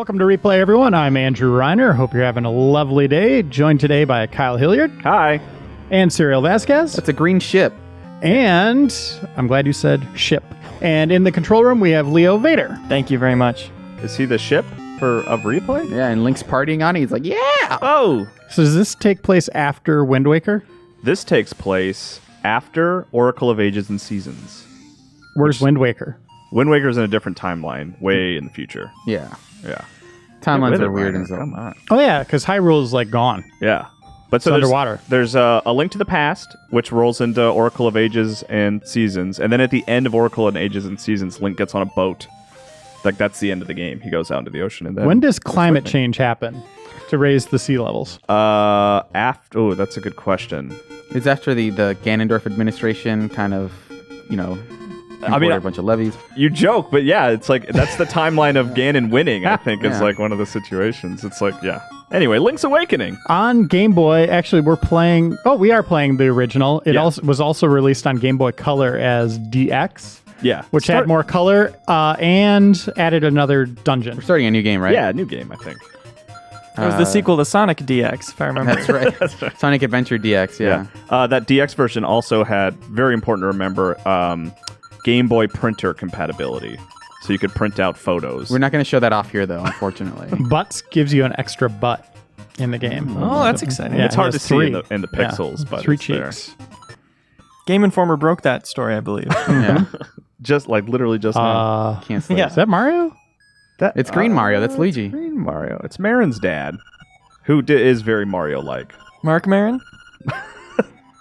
Welcome to Replay, everyone. I'm Andrew Reiner. Hope you're having a lovely day. Joined today by Kyle Hilliard. Hi. And Suriel Vasquez. That's a green ship. And I'm glad you said ship. And in the control room, we have Leo Vader. Thank you very much. Is he the ship of Replay? Yeah, and Link's partying on it. He's like, yeah! Oh! So does this take place after Wind Waker? This takes place after Oracle of Ages and Seasons. Where's Wind Waker? Wind Waker's in a different timeline, way in the future. Yeah. Yeah. Timelines are weird Reiner, and so. Come on. Oh, yeah, because Hyrule is like gone. Yeah. But It's underwater. There's a Link to the Past, which rolls into Oracle of Ages and Seasons. And then at the end of Oracle and Ages and Seasons, Link gets on a boat. Like, that's the end of the game. He goes out into the ocean. And then When does climate change happen to raise the sea levels? Oh, that's a good question. It's after the Ganondorf administration kind of, imported a bunch of levies. You joke, but yeah, it's like that's the timeline of Ganon winning, I think, is Yeah. like one of the situations. It's like, yeah. Anyway, Link's Awakening. On Game Boy, actually, we are playing the original. It Yeah. was also released on Game Boy Color as DX, Yeah. which had more color and added another dungeon. We're starting a new game, right? Yeah, new game, I think. It was the sequel to Sonic DX, if I remember. That's right. That's right. Sonic Adventure DX, yeah. That DX version also had, very important to remember, Game Boy printer compatibility. So you could print out photos. We're not going to show that off here, though, unfortunately. Butts gives you an extra butt in the game. Oh, that's exciting. Yeah, It's hard it to has see three. in the pixels, but three it's there. cheeks. Game Informer broke that story, I believe. Yeah. Just like literally just now. Can't sleep. Yeah. Is that Mario? It's Green Mario. That's Luigi. It's Green Mario. It's Marin's dad, who is very Mario-like. Mark Maron?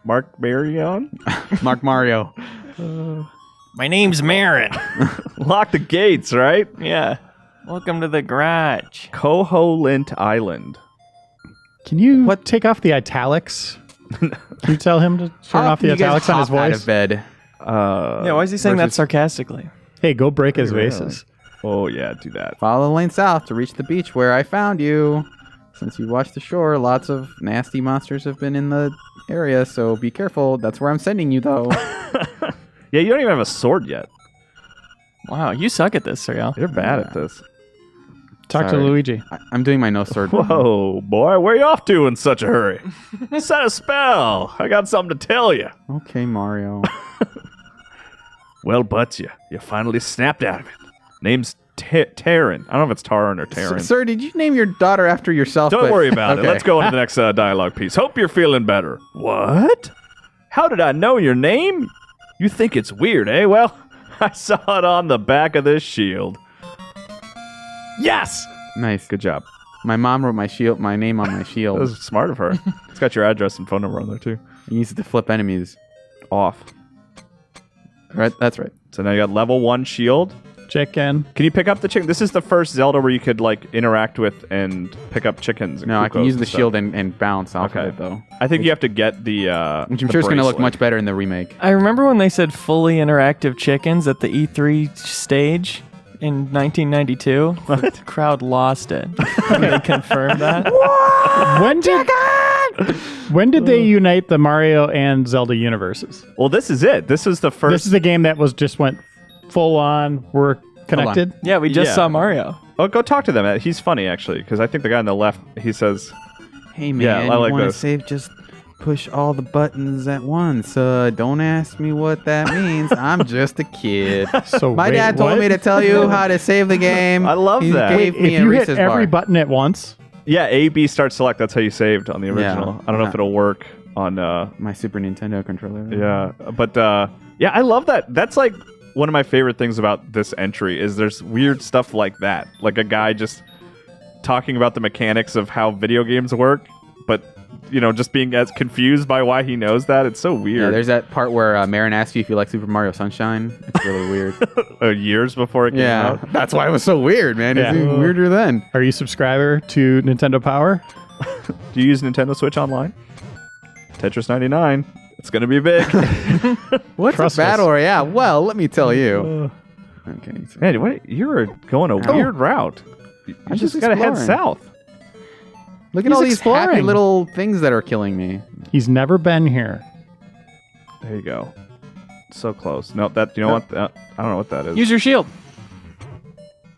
Mark Marion? Mark Mario. My name's Maron. Lock the gates, right? Yeah. Welcome to the garage. Koholint Island. Can you take off the italics? Can you tell him to turn off the You guys italics on his hop out voice? of bed. Yeah, why is he saying that sarcastically? Hey, go break his Really? vases. Oh, yeah, do that. Follow the lane south to reach the beach where I found you. Since you watched the shore, lots of nasty monsters have been in the area, so be careful. That's where I'm sending you, though. Yeah, you don't even have a sword yet. Wow, you suck at this, Suriel. You're bad at this. Talk to Sorry. Luigi. I'm doing my no sword. Whoa, boy, where you off to in such a hurry? Set a spell. I got something to tell you. Okay, Mario. Well, but you finally snapped out of it. Name's Taryn. I don't know if it's Taran or Taryn. Sir, did you name your daughter after yourself? Don't worry about it. Okay. Let's go into the next dialogue piece. Hope you're feeling better. What? How did I know your name? You think it's weird, eh? Well, I saw it on the back of this shield. Yes! Nice. Good job. My mom wrote my name on my That shield. was smart of her. It's got your address and phone number on there, too. I used it to flip enemies. Off. Right? That's right. So now you got level 1 shield. Chicken. Can you pick up the chicken? This is the first Zelda where you could, like, interact with and pick up chickens. And No, I can Kukos use and the stuff. shield and bounce off Okay. of it, though. I think you have to get the Which I'm sure is going to look much better in the remake. I remember when they said fully interactive chickens at the E3 stage in 1992. What? The crowd lost it. When they confirmed that. When did they unite the Mario and Zelda universes? Well, this is it. This is the first. This is a game that just went full on. We're connected. Yeah, we just Yeah. saw Mario. Oh, go talk to them. He's funny, actually, because I think the guy on the left, he says, Hey, man, Yeah, I like you want to this. save? Just push all the buttons at once. Don't ask me what that means. I'm just a kid. So My wait, dad told what? me to tell you how to save the game. I love He that. Gave me If a you hit Reese's every bar. button at once, yeah, A, B, start, select. That's how you saved on the original. Yeah. I don't know if it'll work on, My Super Nintendo controller. yeah. But, yeah, I love that. That's, like, one of my favorite things about this entry is there's weird stuff like that. Like a guy just talking about the mechanics of how video games work, but, just being as confused by why he knows that. It's so Yeah, weird. there's that part where Marin asks you if you like Super Mario Sunshine. It's really weird. Years before it came Yeah, out. that's why it was so weird, man. It's Yeah. even weirder then. are you a subscriber to Nintendo Power? Do you use Nintendo Switch Online? Tetris 99. It's going to be big. What's Trust a us. battle royale? Well, let me tell you. Okay. So Man, what? You're going a weird route. You I'm just just got to head exploring. south. look at He's all these happy exploring. little things that are killing me. He's never been here. There you go. So close. No, that, you know what? I don't know what that is. Use your shield.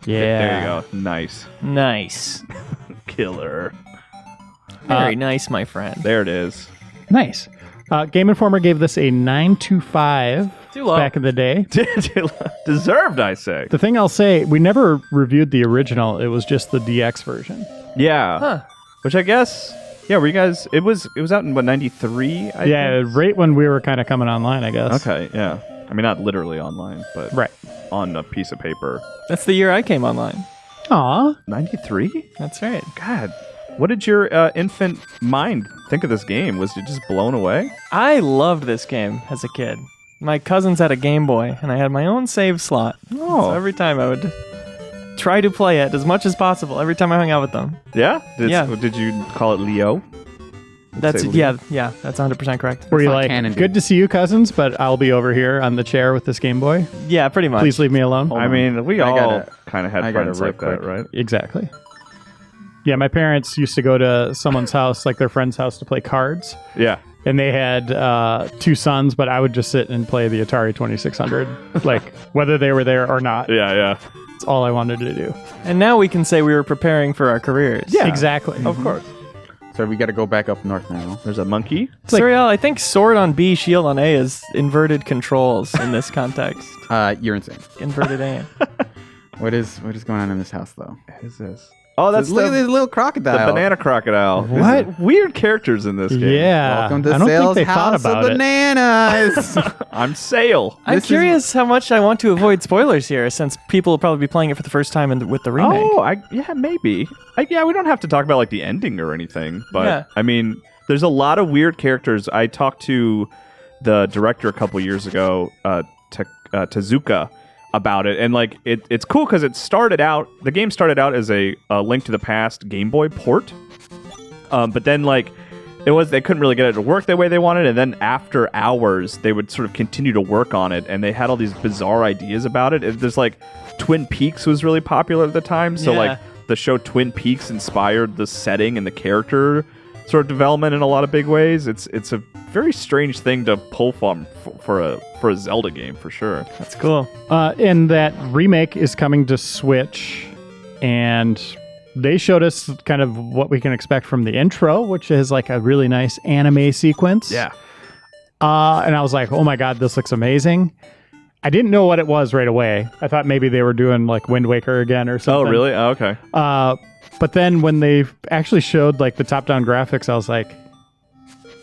Yeah. There you go. Nice. Nice. Killer. Very nice, my friend. There it is. Nice. Game Informer gave this a 925 Too low. back in the day. Deserved, I say. The thing I'll say, we never reviewed the original. It was just the DX version. Yeah. Huh. Which I guess, were you guys, it was out in, what, 93? I think? Right when we were kind of coming online, I guess. Okay, yeah. I mean, not literally online, but Right. on a piece of paper. That's the year I came online. Aw. 93? That's right. God. What did your infant mind think of this game? Was it just blown away? I loved this game as a kid. My cousins had a Game Boy, and I had my own save slot. Oh. So every time I would try to play it as much as possible every time I hung out with them. Yeah? Yeah. Did you call it Leo? That's Say yeah, that's 100% correct. Were you not like, canon, dude. good to see you, cousins, but I'll be over here on the chair with this Game Boy. Yeah, pretty much. Please leave me alone. Hold I on. mean, we I all gotta- kind of had I gotta friends real like that, quick. right? Exactly. Yeah, my parents used to go to someone's house, like their friend's house, to play cards. Yeah. And they had 2 sons, but I would just sit and play the Atari 2600, like whether they were there or not. Yeah. That's all I wanted to do. And now we can say we were preparing for our careers. Yeah. Exactly. Of course. So we got to go back up north now. There's a monkey. like- Suriel, I think sword on B, shield on A is inverted controls in this context. You're insane. Inverted A. What is going on in this house, though? What is this? Oh, that's Look at this the little crocodile. banana crocodile. What? There's weird characters in this game. Yeah. Welcome to I don't Sales think they thought House about of it. Bananas. I'm Sale. I'm This is- curious how much I want to avoid spoilers here, since people will probably be playing it for the first time with the remake. Oh, maybe. We don't have to talk about like the ending or anything, but Yeah. I mean, there's a lot of weird characters. I talked to the director a couple years ago, Tezuka, about it, and like it's cool because the game started out as a Link to the Past Game Boy port, but then like they couldn't really get it to work the way they wanted, and then after hours they would sort of continue to work on it, and they had all these bizarre ideas about it. There's like Twin Peaks was really popular at the time, so Yeah. like the show Twin Peaks inspired the setting and the character sort of development in a lot of big ways. It's a very strange thing to pull from for a Zelda game, for sure. That's cool. And that remake is coming to Switch, and they showed us kind of what we can expect from the intro, which is like a really nice anime sequence. And I was like, oh my God, this looks amazing. I didn't know what it was right away. I thought maybe they were doing like Wind Waker again or Oh, something. really? Oh, okay. But then when they actually showed like the top-down graphics, I was like,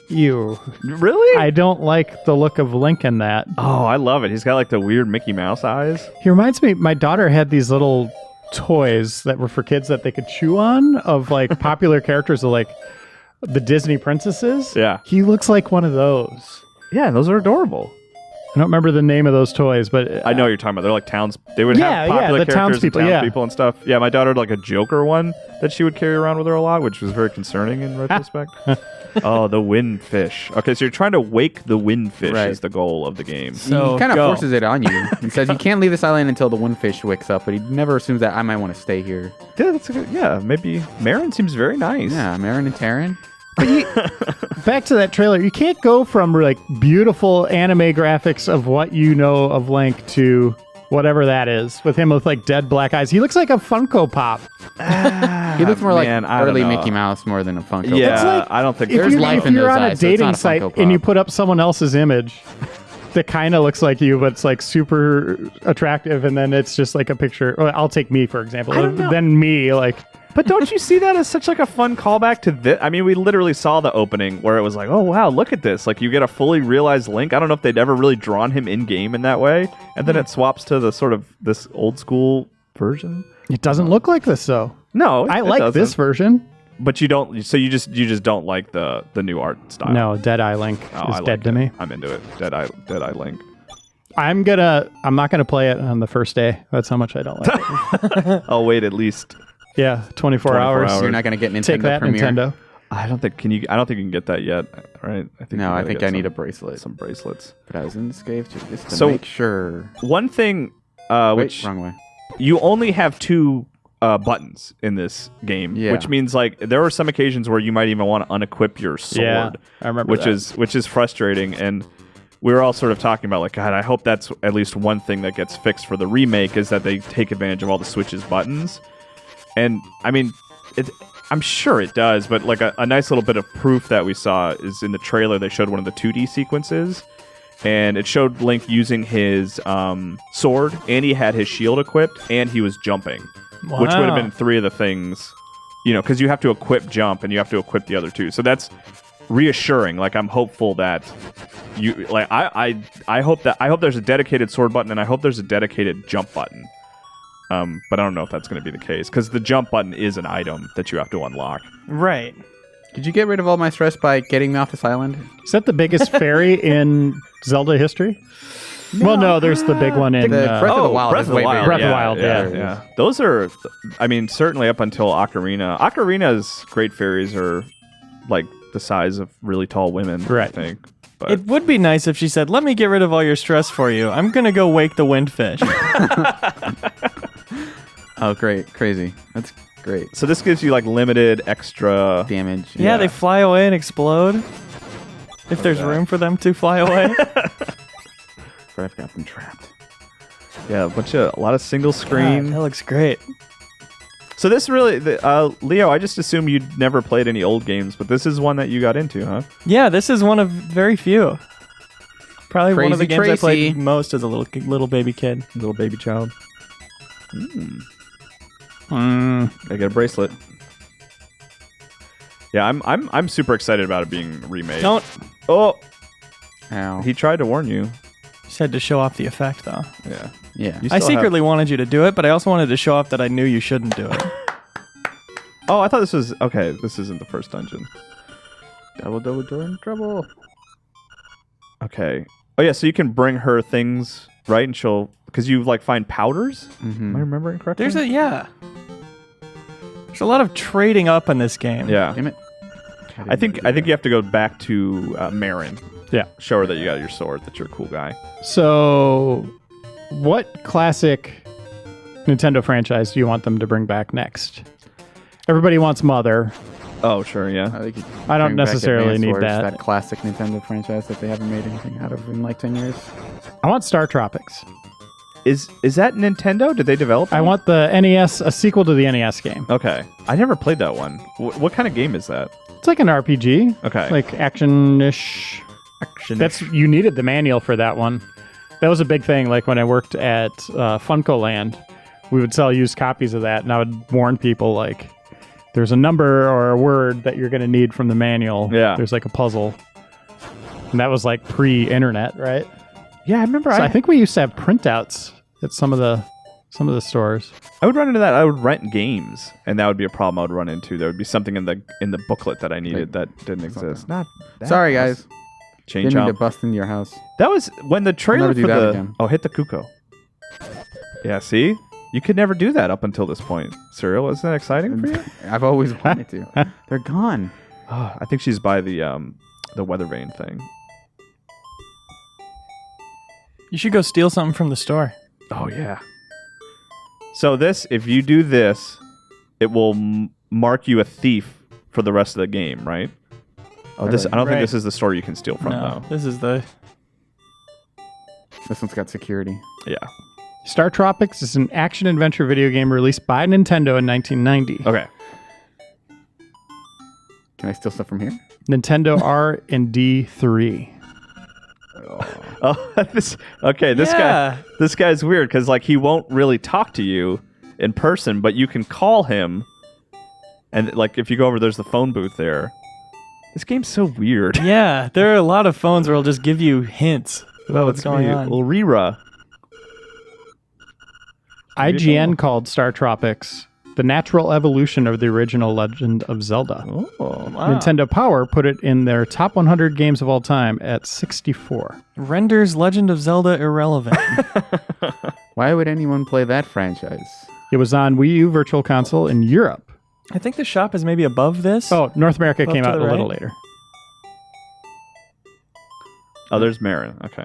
ew. Really? I don't like the look of Link in that. Oh, I love it. He's got like the weird Mickey Mouse eyes. He reminds me, my daughter had these little toys that were for kids that they could chew on of like popular characters of like the Disney princesses. Yeah. He looks like one of those. Yeah, those are adorable. I don't remember the name of those toys, but I know what you're talking about. They're like towns. They would Yeah, have yeah, popular the characters townspeople, and yeah. townspeople and stuff. Yeah, my daughter had like a Joker one that she would carry around with her a lot, which was very concerning in retrospect. Oh, the windfish. Okay, so you're trying to wake the windfish Right. is the goal of the game. So he kind of go. forces it on you. He says you can't leave this island until the windfish wakes up, but he never assumes that I might want to stay here. Yeah, that's a good. Yeah, maybe Marin seems very nice. Yeah, Marin and Taryn. back to that trailer, you can't go from like beautiful anime graphics of what you know of Link to whatever that is with him with like dead black eyes. He looks like a Funko Pop. He looks more man, like I don't early know. Mickey Mouse more than a Funko. Yeah, It's like- I don't think If There's you're, life if in you're those on a eyes, so it's dating not a site Funko and you Pop. put up someone else's image that kind of looks like you, but it's like super attractive, and then it's just like a picture. Well, I'll take me for example. I don't know. Then me, like But don't you see that as such like a fun callback to this? I mean, we literally saw the opening where it was like, oh wow, look at this! Like you get a fully realized Link. I don't know if they'd ever really drawn him in game in that way, and then it swaps to the sort of this old school version. it doesn't look like this though. No, I it like doesn't. this version. but you don't. So you just don't like the new art style. No, Deadeye Link Oh, is I dead like to it. me. I'm into it. Deadeye Link. I'm not gonna play it on the first day. That's how much I don't like it. I'll wait at least. Yeah, 24 hours. You're not going to get Nintendo Take that, Premier. Nintendo. I don't think you can get that yet. Right? I think. No, you I gotta think get I need some- a bracelet. some bracelets. But I was in this cave just to So- make sure. One thing, Wait, which wrong way. you only have two buttons in this game, Yeah. which means like there are some occasions where you might even want to unequip your sword. Yeah, I remember which that. is frustrating. And we were all sort of talking about like, God, I hope that's at least one thing that gets fixed for the remake is that they take advantage of all the Switch's buttons. And I mean, I'm sure it does, but like a nice little bit of proof that we saw is in the trailer. They showed one of the 2D sequences, and it showed Link using his sword, and he had his shield equipped, and he was jumping, which would have been 3 of the things, because you have to equip jump and you have to equip the other 2. So that's reassuring. Like, I'm hopeful that you like. I hope there's a dedicated sword button, and I hope there's a dedicated jump button. But I don't know if that's going to be the case, because the jump button is an item that you have to unlock. Right. Did you get rid of all my stress by getting me off this island? Is that the biggest fairy in Zelda history? Well, no, there's the big one in Breath of the Wild. Breath of the Wild. Breath of the Wild, Yeah. Those are, I mean, certainly up until Ocarina. Ocarina's great fairies are like the size of really tall women, right. I think. But It would be nice if she said, "Let me get rid of all your stress for you. I'm going to go wake the windfish." Oh, great. Crazy. That's great. So this gives you like limited extra Damage. Yeah, they fly away and explode. If there's room for them to fly away. But I've got them trapped. Yeah, a lot of single God, screen. that looks great. So this really, Leo, I just assumed you'd never played any old games, but this is one that you got into, huh? Yeah, this is one of very few. Probably one of the Crazy games I played Tracy. most as a little baby kid. Little baby child. Mm. I get a bracelet. Yeah, I'm super excited about it being remade. Don't. Oh, Ow. he tried to warn you. Just had to show off the effect, though. Yeah. Yeah. You I still secretly wanted you to do it, but I also wanted to show off that I knew you shouldn't do it. Oh, I thought this was okay. This isn't the first dungeon. Double door in trouble. Okay. Oh yeah, so you can bring her things, right? And she'll because you like find powders. Mm-hmm. Am I remembering correctly? There's a lot of trading up in this game. Yeah. Damn it. I think you have to go back to Marin. Yeah. Show her that you got your sword. That you're a cool guy. So, what classic Nintendo franchise do you want them to bring back next? Everybody wants Mother. Oh sure, yeah. I don't necessarily need that. That classic Nintendo franchise that they haven't made anything out of in like 10 years. I want Startropics. Is that Nintendo? Did they develop? I want the NES, a sequel to the NES game. Okay, I never played that one. What kind of game is that? It's like an RPG. Okay, Like action-ish. You needed the manual for that one. That was a big thing. Like when I worked at Funko Land, we would sell used copies of that, and I would warn people like, there's a number or a word that you're going to need from the manual. Yeah. There's like a puzzle. And that was like pre-internet, right? Yeah, I remember. So I think we used to have printouts at some of the stores. I would run into that. I would rent games, and that would be a problem I would run into. There would be something in the booklet that I needed that didn't exist. Not that Sorry, guys. Chain Didn't mean to chomp. bust into your house. That was when the trailer never do for that the again. hit the Kuko. Yeah, see, you could never do that up until this point. Suriel, isn't that exciting for you? I've always wanted to. They're gone. Oh, I think she's by the weather vane thing. You should go steal something from the store. Oh yeah. So if you do this, it will mark you a thief for the rest of the game, right? Oh, I don't think Right. this is the store you can steal from, No, though. this is the... This one's got security. Yeah. Startropics is an action-adventure video game released by Nintendo in 1990. Okay. Can I steal stuff from here? Nintendo R&D 3. Oh, this Yeah. guy's weird because like he won't really talk to you in person, but you can call him, and like if you go over, there's the phone booth there. This game's so weird. Yeah, there are a lot of phones where it'll just give you hints about what's going on. Little Rira. IGN called Startropics the natural evolution of the original Legend of Zelda. Oh, Wow. Nintendo Power put it in their top 100 games of all time at 64. Renders Legend of Zelda irrelevant. Why would anyone play that franchise? It was on Wii U Virtual Console in Europe. I think the shop is maybe above this. Oh, North America Up came to out a the little right? later. Oh, there's Marin. Okay.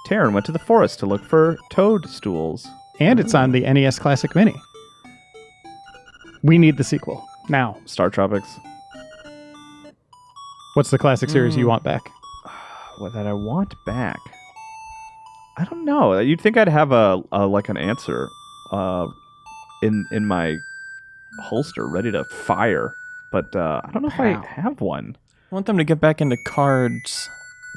Taryn went to the forest to look for toadstools. And it's on the NES Classic Mini. We need the sequel. Now. Startropics. What's the classic series you want back? that I want back. I don't know. You'd think I'd have a like an answer in my holster ready to fire, but I don't know if I have one. I want them to get back into cards.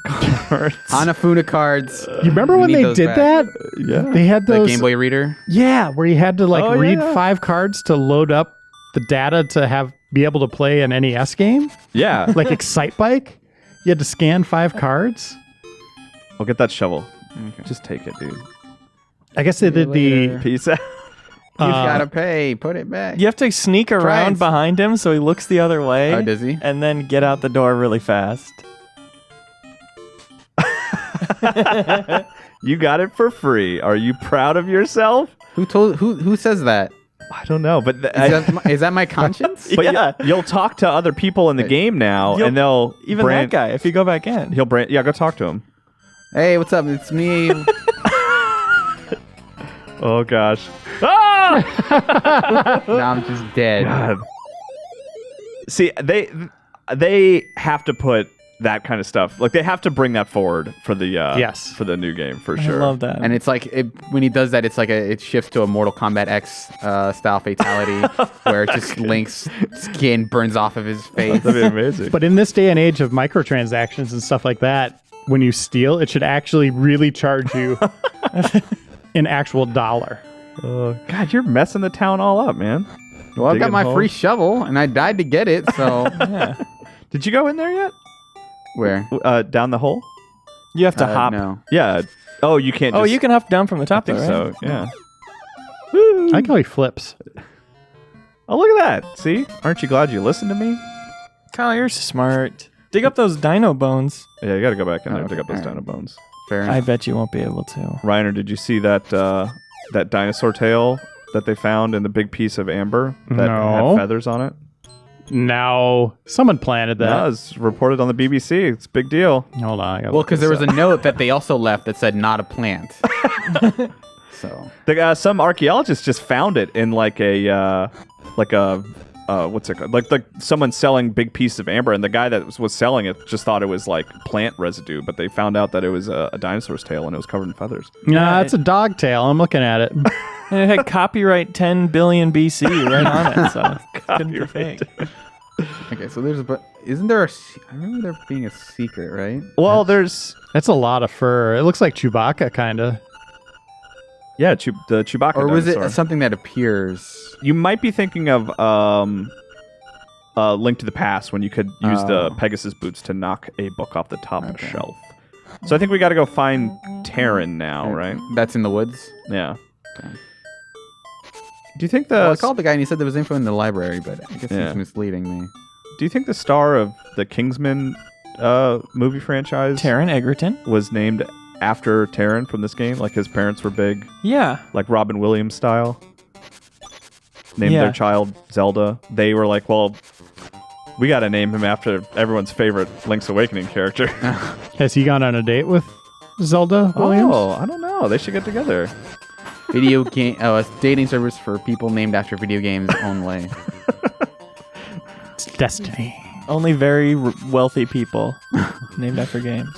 Hanafuna cards. You remember when they did that? Yeah. They had The those. Game Boy reader. Yeah, where you had to read yeah. 5 cards to load up the data to be able to play an NES game, Yeah. like Excite Bike. You had to scan 5 cards. I'll get that shovel. Okay. Just take it, dude. I guess they did the. Peace out. You've got to pay. Put it back. You have to sneak around and- behind him so he looks the other way. Oh, does he? And then get out the door really fast. You got it for free. Are you proud of yourself? Who says that? I don't know, but Is that my conscience? but Yeah. you'll talk to other people in the game now, You'll- and they'll Even that guy, if you go back in. He'll brand. Yeah, go talk to him. Hey, what's up? It's me. Oh gosh. Ah! Now I'm just dead. God. See, they have to put that kind of stuff. Like they have to bring that forward for the Yes. for the new game for I sure. love that. And it's like when he does that, it's like it shifts to a Mortal Kombat X style fatality where it just Link's skin burns off of his face. That'd be amazing. But in this day and age of microtransactions and stuff like that, when you steal, it should actually really charge you an actual dollar. God, you're messing the town all up, man. Well, I've got Digging my holes. free shovel, and I died to get it. So yeah. Did you go in there yet? where? Down the hole? You have to hop. No. Yeah. Oh, you can't. Oh, just, you can hop down from the I top think though, right? so. Yeah. I like how he flips. Oh, look at that. See? Aren't you glad you listened to me? Kyle, you're smart. Dig up those dino bones. Yeah, you got to go back in there and Okay, dig up those alright. dino bones. Fair I enough. bet you won't be able to. Reiner, did you see that that dinosaur tail that they found in the big piece of amber that No. had feathers on it? No, someone planted that. That was reported on the BBC. It's a big deal. Hold on. I gotta Well, look because there this was a note that they also left that said "not a plant." So Some archaeologists just found it in like a what's it called? Like someone selling big piece of amber, and the guy that was selling it just thought it was like plant residue, but they found out that it was a dinosaur's tail and it was covered in feathers. Nah, it's a dog tail. I'm looking at it. And it had copyright 10 billion BC right on it, so it couldn't be fake. okay, so there's isn't there I remember there being a secret, right? Well, there's That's a lot of fur. It looks like Chewbacca, kind of. the Chewbacca Or was dinosaur. it something that appears? You might be thinking of Link to the Past when you could use the Pegasus boots to knock a book off the top of a Okay. shelf. So I think we got to go find Terran now, right? That's in the woods. Yeah. Okay. Do you think Well, I the called the guy and he said there was info in the library, but I guess Yeah. he's misleading me. Do you think the star of the Kingsman movie franchise Taron Egerton? was named after Terran from this game? Like his parents were big, Yeah. like Robin Williams style. Named Yeah. their child Zelda. They were like, well, we got to name him after everyone's favorite Link's Awakening character. Has he gone on a date with Zelda Williams? Oh, I don't know. They should get together. Video game, a dating service for people named after video games only. It's destiny. Only very wealthy people named after games.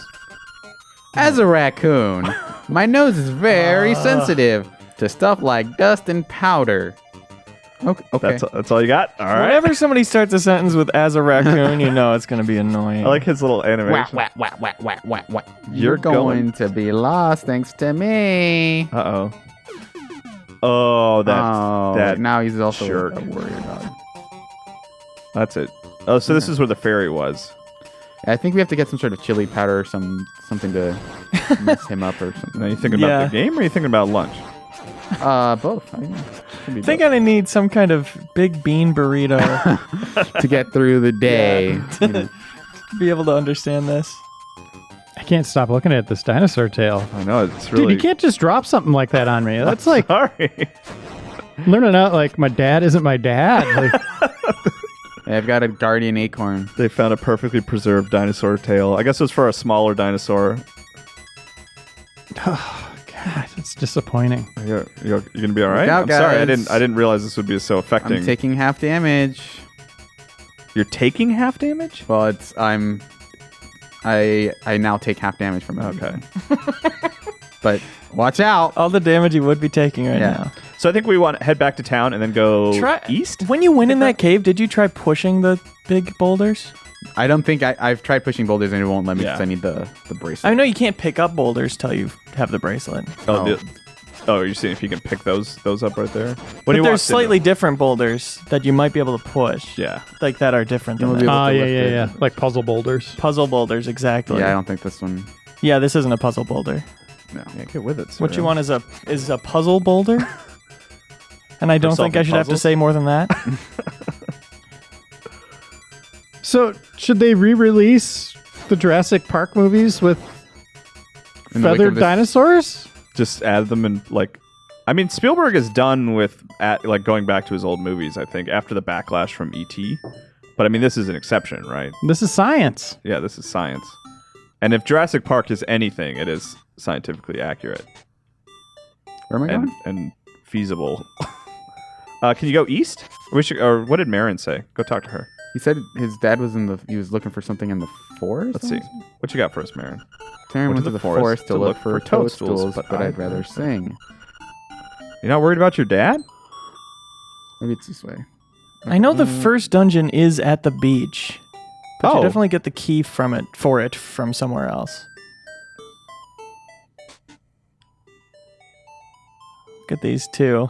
As a raccoon, my nose is very sensitive to stuff like dust and powder. Okay. That's all you got? All right. Whenever somebody starts a sentence with "as a raccoon," you know it's going to be annoying. I like his little animation. You're going to be lost thanks to me. Uh-oh. Oh, that now he's also jerk. a warrior dog. That's it. Oh, so this is where the fairy was. I think we have to get some sort of chili powder or something to mess him up or something. Now, you thinking about the game or are you thinking about lunch? Both. I think I need some kind of big bean burrito to get through the day. You know. to be able to understand this. I can't stop looking at this dinosaur tail. I know, it's really... Dude, you can't just drop something like that on me. That's like Sorry. learning out like my dad isn't my dad. Like, Yeah, I've got a guardian acorn. They found a perfectly preserved dinosaur tail. I guess it was for a smaller dinosaur. oh, God, it's disappointing. You're gonna be all right. out, I'm sorry, guys. I didn't realize this would be so affecting. I'm taking half damage. You're taking half damage? Well, I'm I now take half damage from it. Okay. But watch out. All the damage you would be taking right now. So I think we want to head back to town and then go east. When you went in that cave, did you try pushing the big boulders? I don't think I've tried pushing boulders and it won't let me because I need the bracelet. I know you can't pick up boulders till you have the bracelet. You're seeing if you can pick those up right there. But there's slightly different boulders that you might be able to push. Yeah. Like that are different than that. Yeah. Like puzzle boulders. Puzzle boulders, exactly. Yeah, I don't think this one. Yeah, this isn't a puzzle boulder. No. Yeah, get with it. Suriel. What you want is a puzzle boulder? And I don't think I should have to say more than that. So, should they re-release the Jurassic Park movies with feathered dinosaurs? Just add them in, like... I mean, Spielberg is done with going back to his old movies, I think, after the backlash from E.T. But, I mean, this is an exception, right? This is science. Yeah, this is science. And if Jurassic Park is anything, it is scientifically accurate. Where am I going? And feasible. Can you go east? Or what did Marin say? Go talk to her. He said his dad was he was looking for something in the forest? Let's see. What you got for us, Marin? Taryn went to the forest to look for toadstools, but I'd rather sing. You're not worried about your dad? Maybe it's this way. I know the first dungeon is at the beach. But you definitely get the key for it from somewhere else. Look at these two.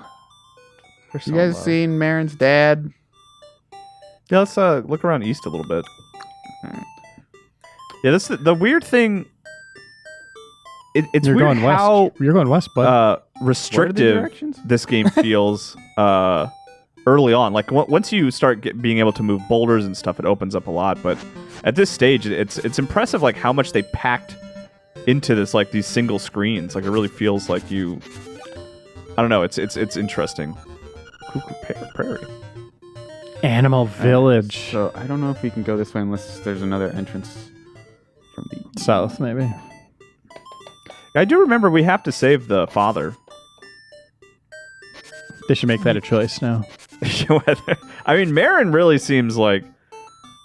You guys seen Marin's dad? Yeah, let's look around east a little bit. Yeah, this the weird thing. It's You're weird going how west. You're going west, bud. Restrictive this game feels early on. Like once you start being able to move boulders and stuff, it opens up a lot. But at this stage, it's impressive like how much they packed into this, like these single screens. Like it really feels like you. I don't know. It's interesting. Cuckoo Prairie. Animal Village. So I don't know if we can go this way unless there's another entrance from the south, maybe. I do remember we have to save the father. They should make that a choice now. I mean, Marin really seems like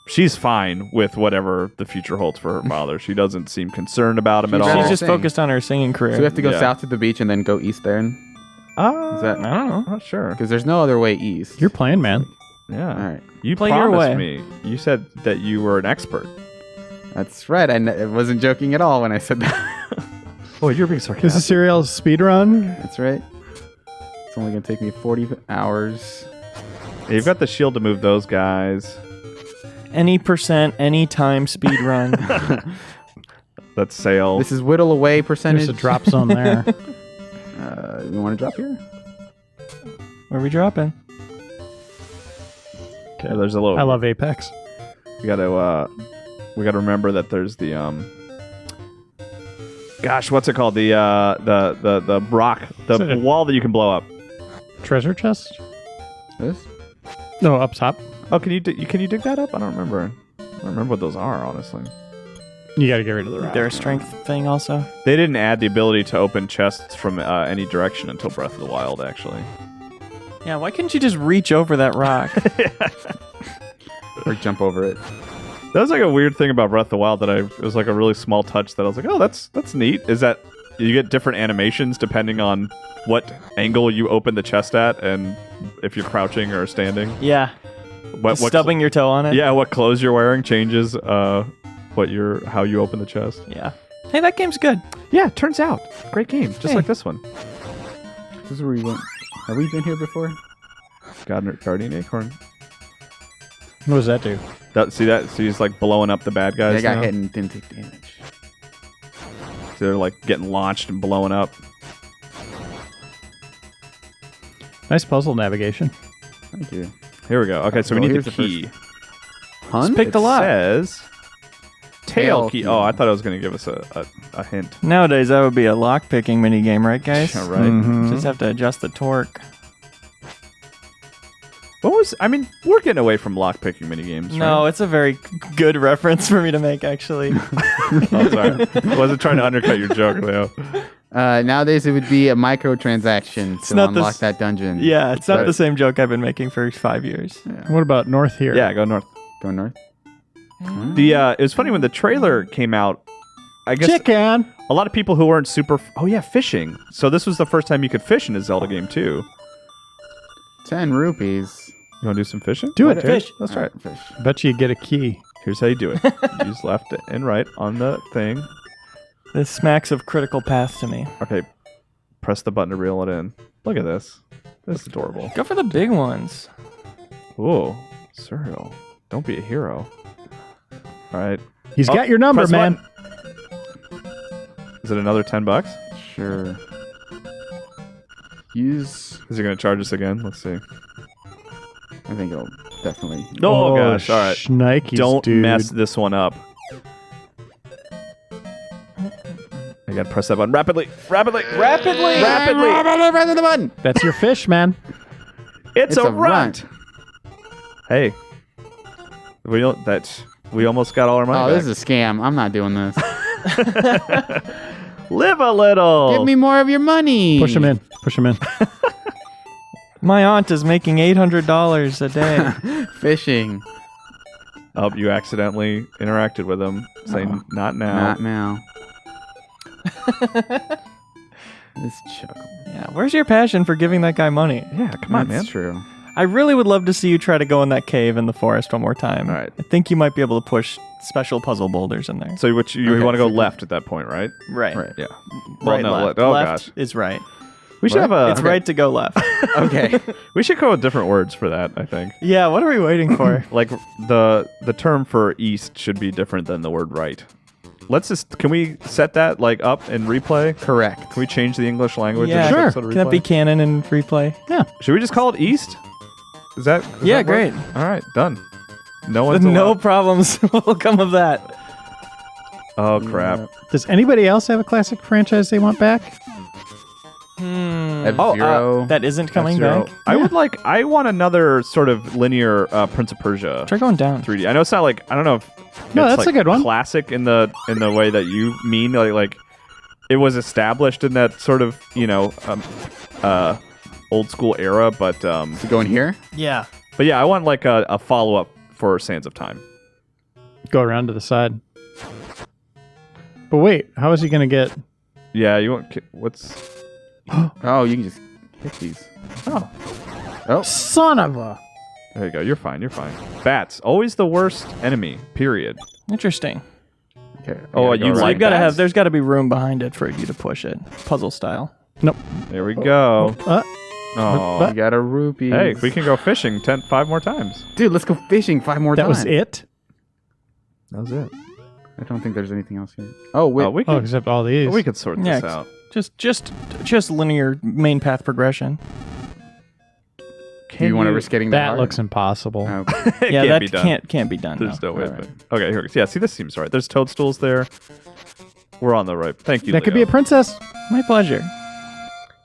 she's fine with whatever the future holds for her father. She doesn't seem concerned about him at all. She's just focused on her singing career. So we have to go south to the beach and then go east there? Is that, I don't know. I'm not sure. Because there's no other way east. You're playing, man. Yeah. All right. You Play your promised way. me. You said that you were an expert. That's right. I wasn't joking at all when I said that. Oh, you're being sarcastic. This is Suriel's speedrun. That's right. It's only going to take me 40 hours. Yeah, you've got the shield to move those guys. Any percent, any time speed run. Let's sail. This is whittle away percentage. There's a drop zone there. You want to drop here? Where are we dropping? Okay, there's a little. I love Apex. We gotta remember that there's the Gosh, what's it called? The rock, the wall that you can blow up. Treasure chest? This? No, up top. Oh, can you dig that up? I don't remember. I don't remember what those are, honestly. You got to get rid of the rock. They're a strength thing also. They didn't add the ability to open chests from any direction until Breath of the Wild, actually. Yeah, why couldn't you just reach over that rock? Or jump over it. That was like a weird thing about Breath of the Wild it was like a really small touch that I was like, oh, that's neat. Is that you get different animations depending on what angle you open the chest at and if you're crouching or standing. Yeah. What Stubbing your toe on it. Yeah, what clothes you're wearing changes how you open the chest. Yeah. Hey, that game's good. Yeah, turns out. Great game. Just like this one. This is where we went. Have we been here before? Guardian Acorn. What does that do? See that? So he's like blowing up the bad guys. They got now? hit and didn't take damage. So they're like getting launched and blowing up. Nice puzzle navigation. Thank you. Here we go. Okay, so we need the key. Hunt? Pick the lock. Says tail key. Oh, I thought it was going to give us a hint. Nowadays, that would be a lock-picking minigame, right, guys? Yeah, right. Mhm. Just have to adjust the torque. We're getting away from lockpicking minigames. No, right? it's a very good reference for me to make, actually. Oh, sorry. I wasn't trying to undercut your joke, Leo. Nowadays, it would be a microtransaction to not unlock this- that dungeon. Yeah, it's not Right. the same joke I've been making for 5 years. What about north here? Yeah, go north. Go north. It was funny when the trailer came out. I guess Chicken. a lot of people who weren't super. Oh yeah, fishing. So this was the first time you could fish in a Zelda game too. 10 rupees. You want to do some fishing? Do it, Okay, fish. Let's try it. Fish. Bet you get a key. Here's how you do it. Use left and right on the thing. This smacks of Critical Path to me. Okay, press the button to reel it in. Look at this. This is adorable. Go for the big ones. Whoa, Suriel, don't be a hero. All right. He's got your number, press man. button. Is it another $10? Sure. Use. Is he going to charge us again? Let's see. I think it'll definitely. Oh, gosh. All right. Shnikes, Don't dude. mess this one up. I got to press that button rapidly. Rapidly. Rapidly. Rapidly. Press the button. That's your fish, man. It's a runt. runt. Hey. We almost got all our money Oh, back. this is a scam. I'm not doing this. Live a little. Give me more of your money. Push him in. Push him in. My aunt is making $800 a day. Fishing. Oh, you accidentally interacted with him, saying not now. Not now. This chuckle. Yeah, where's your passion for giving that guy money? Yeah, come on, man. That's true. I really would love to see you try to go in that cave in the forest one more time. All right. I think you might be able to push special puzzle boulders in there. So you Okay, want to go so- left at that point, right? Right. Right. Yeah. Well, Right, no, left. oh Left gosh. is right. We should have a. It's right to go left. Okay. We should come with different words for that. I think. Yeah, what are we waiting for? Like the term for east should be different than the word right. Can we set that like up and replay? Correct. Can we change the English language? in Yeah, this Sure. episode of Can that be replay? canon and replay? Should we just call it east? Does that Yeah, work? great. All right, done. No one's No allowed. problems will come of that. Oh crap. Does anybody else have a classic franchise they want back? F-Zero. That isn't coming F-Zero. back. I want another sort of linear Prince of Persia Try going down. 3D. I know it's not like I don't know if No, it's that's like a good one. classic in the way that you mean like it was established in that sort of old school era, but To go in here? Yeah. yeah, I want like a follow up for Sands of Time. Go around to the side. But wait, how is he going to get... Yeah, you want what's Oh, you can just hit these. Oh. Son of a... there you go. You're fine. Bats always the worst enemy. Period. Interesting. Okay. Oh, I you gotta go like right. bats? There's got to be room behind it for you to push it, puzzle style. Nope. There we go. Oh, You got a rupee. hey, we can go fishing 5 more times. Dude, let's go fishing 5 more That times. was it? That was it. I don't think there's anything else here. Oh, wait. We Oh, could except all these. we could sort Yeah, this out. Just linear main path progression. Do you want to risk getting That hard? looks impossible. Oh. It Yeah, can't that be done. can't be done. There's no way. All right. Okay, here. Yeah, see, this seems right. There's toadstools there. We're on the right. Thank you. That could be Leo. a princess. My pleasure.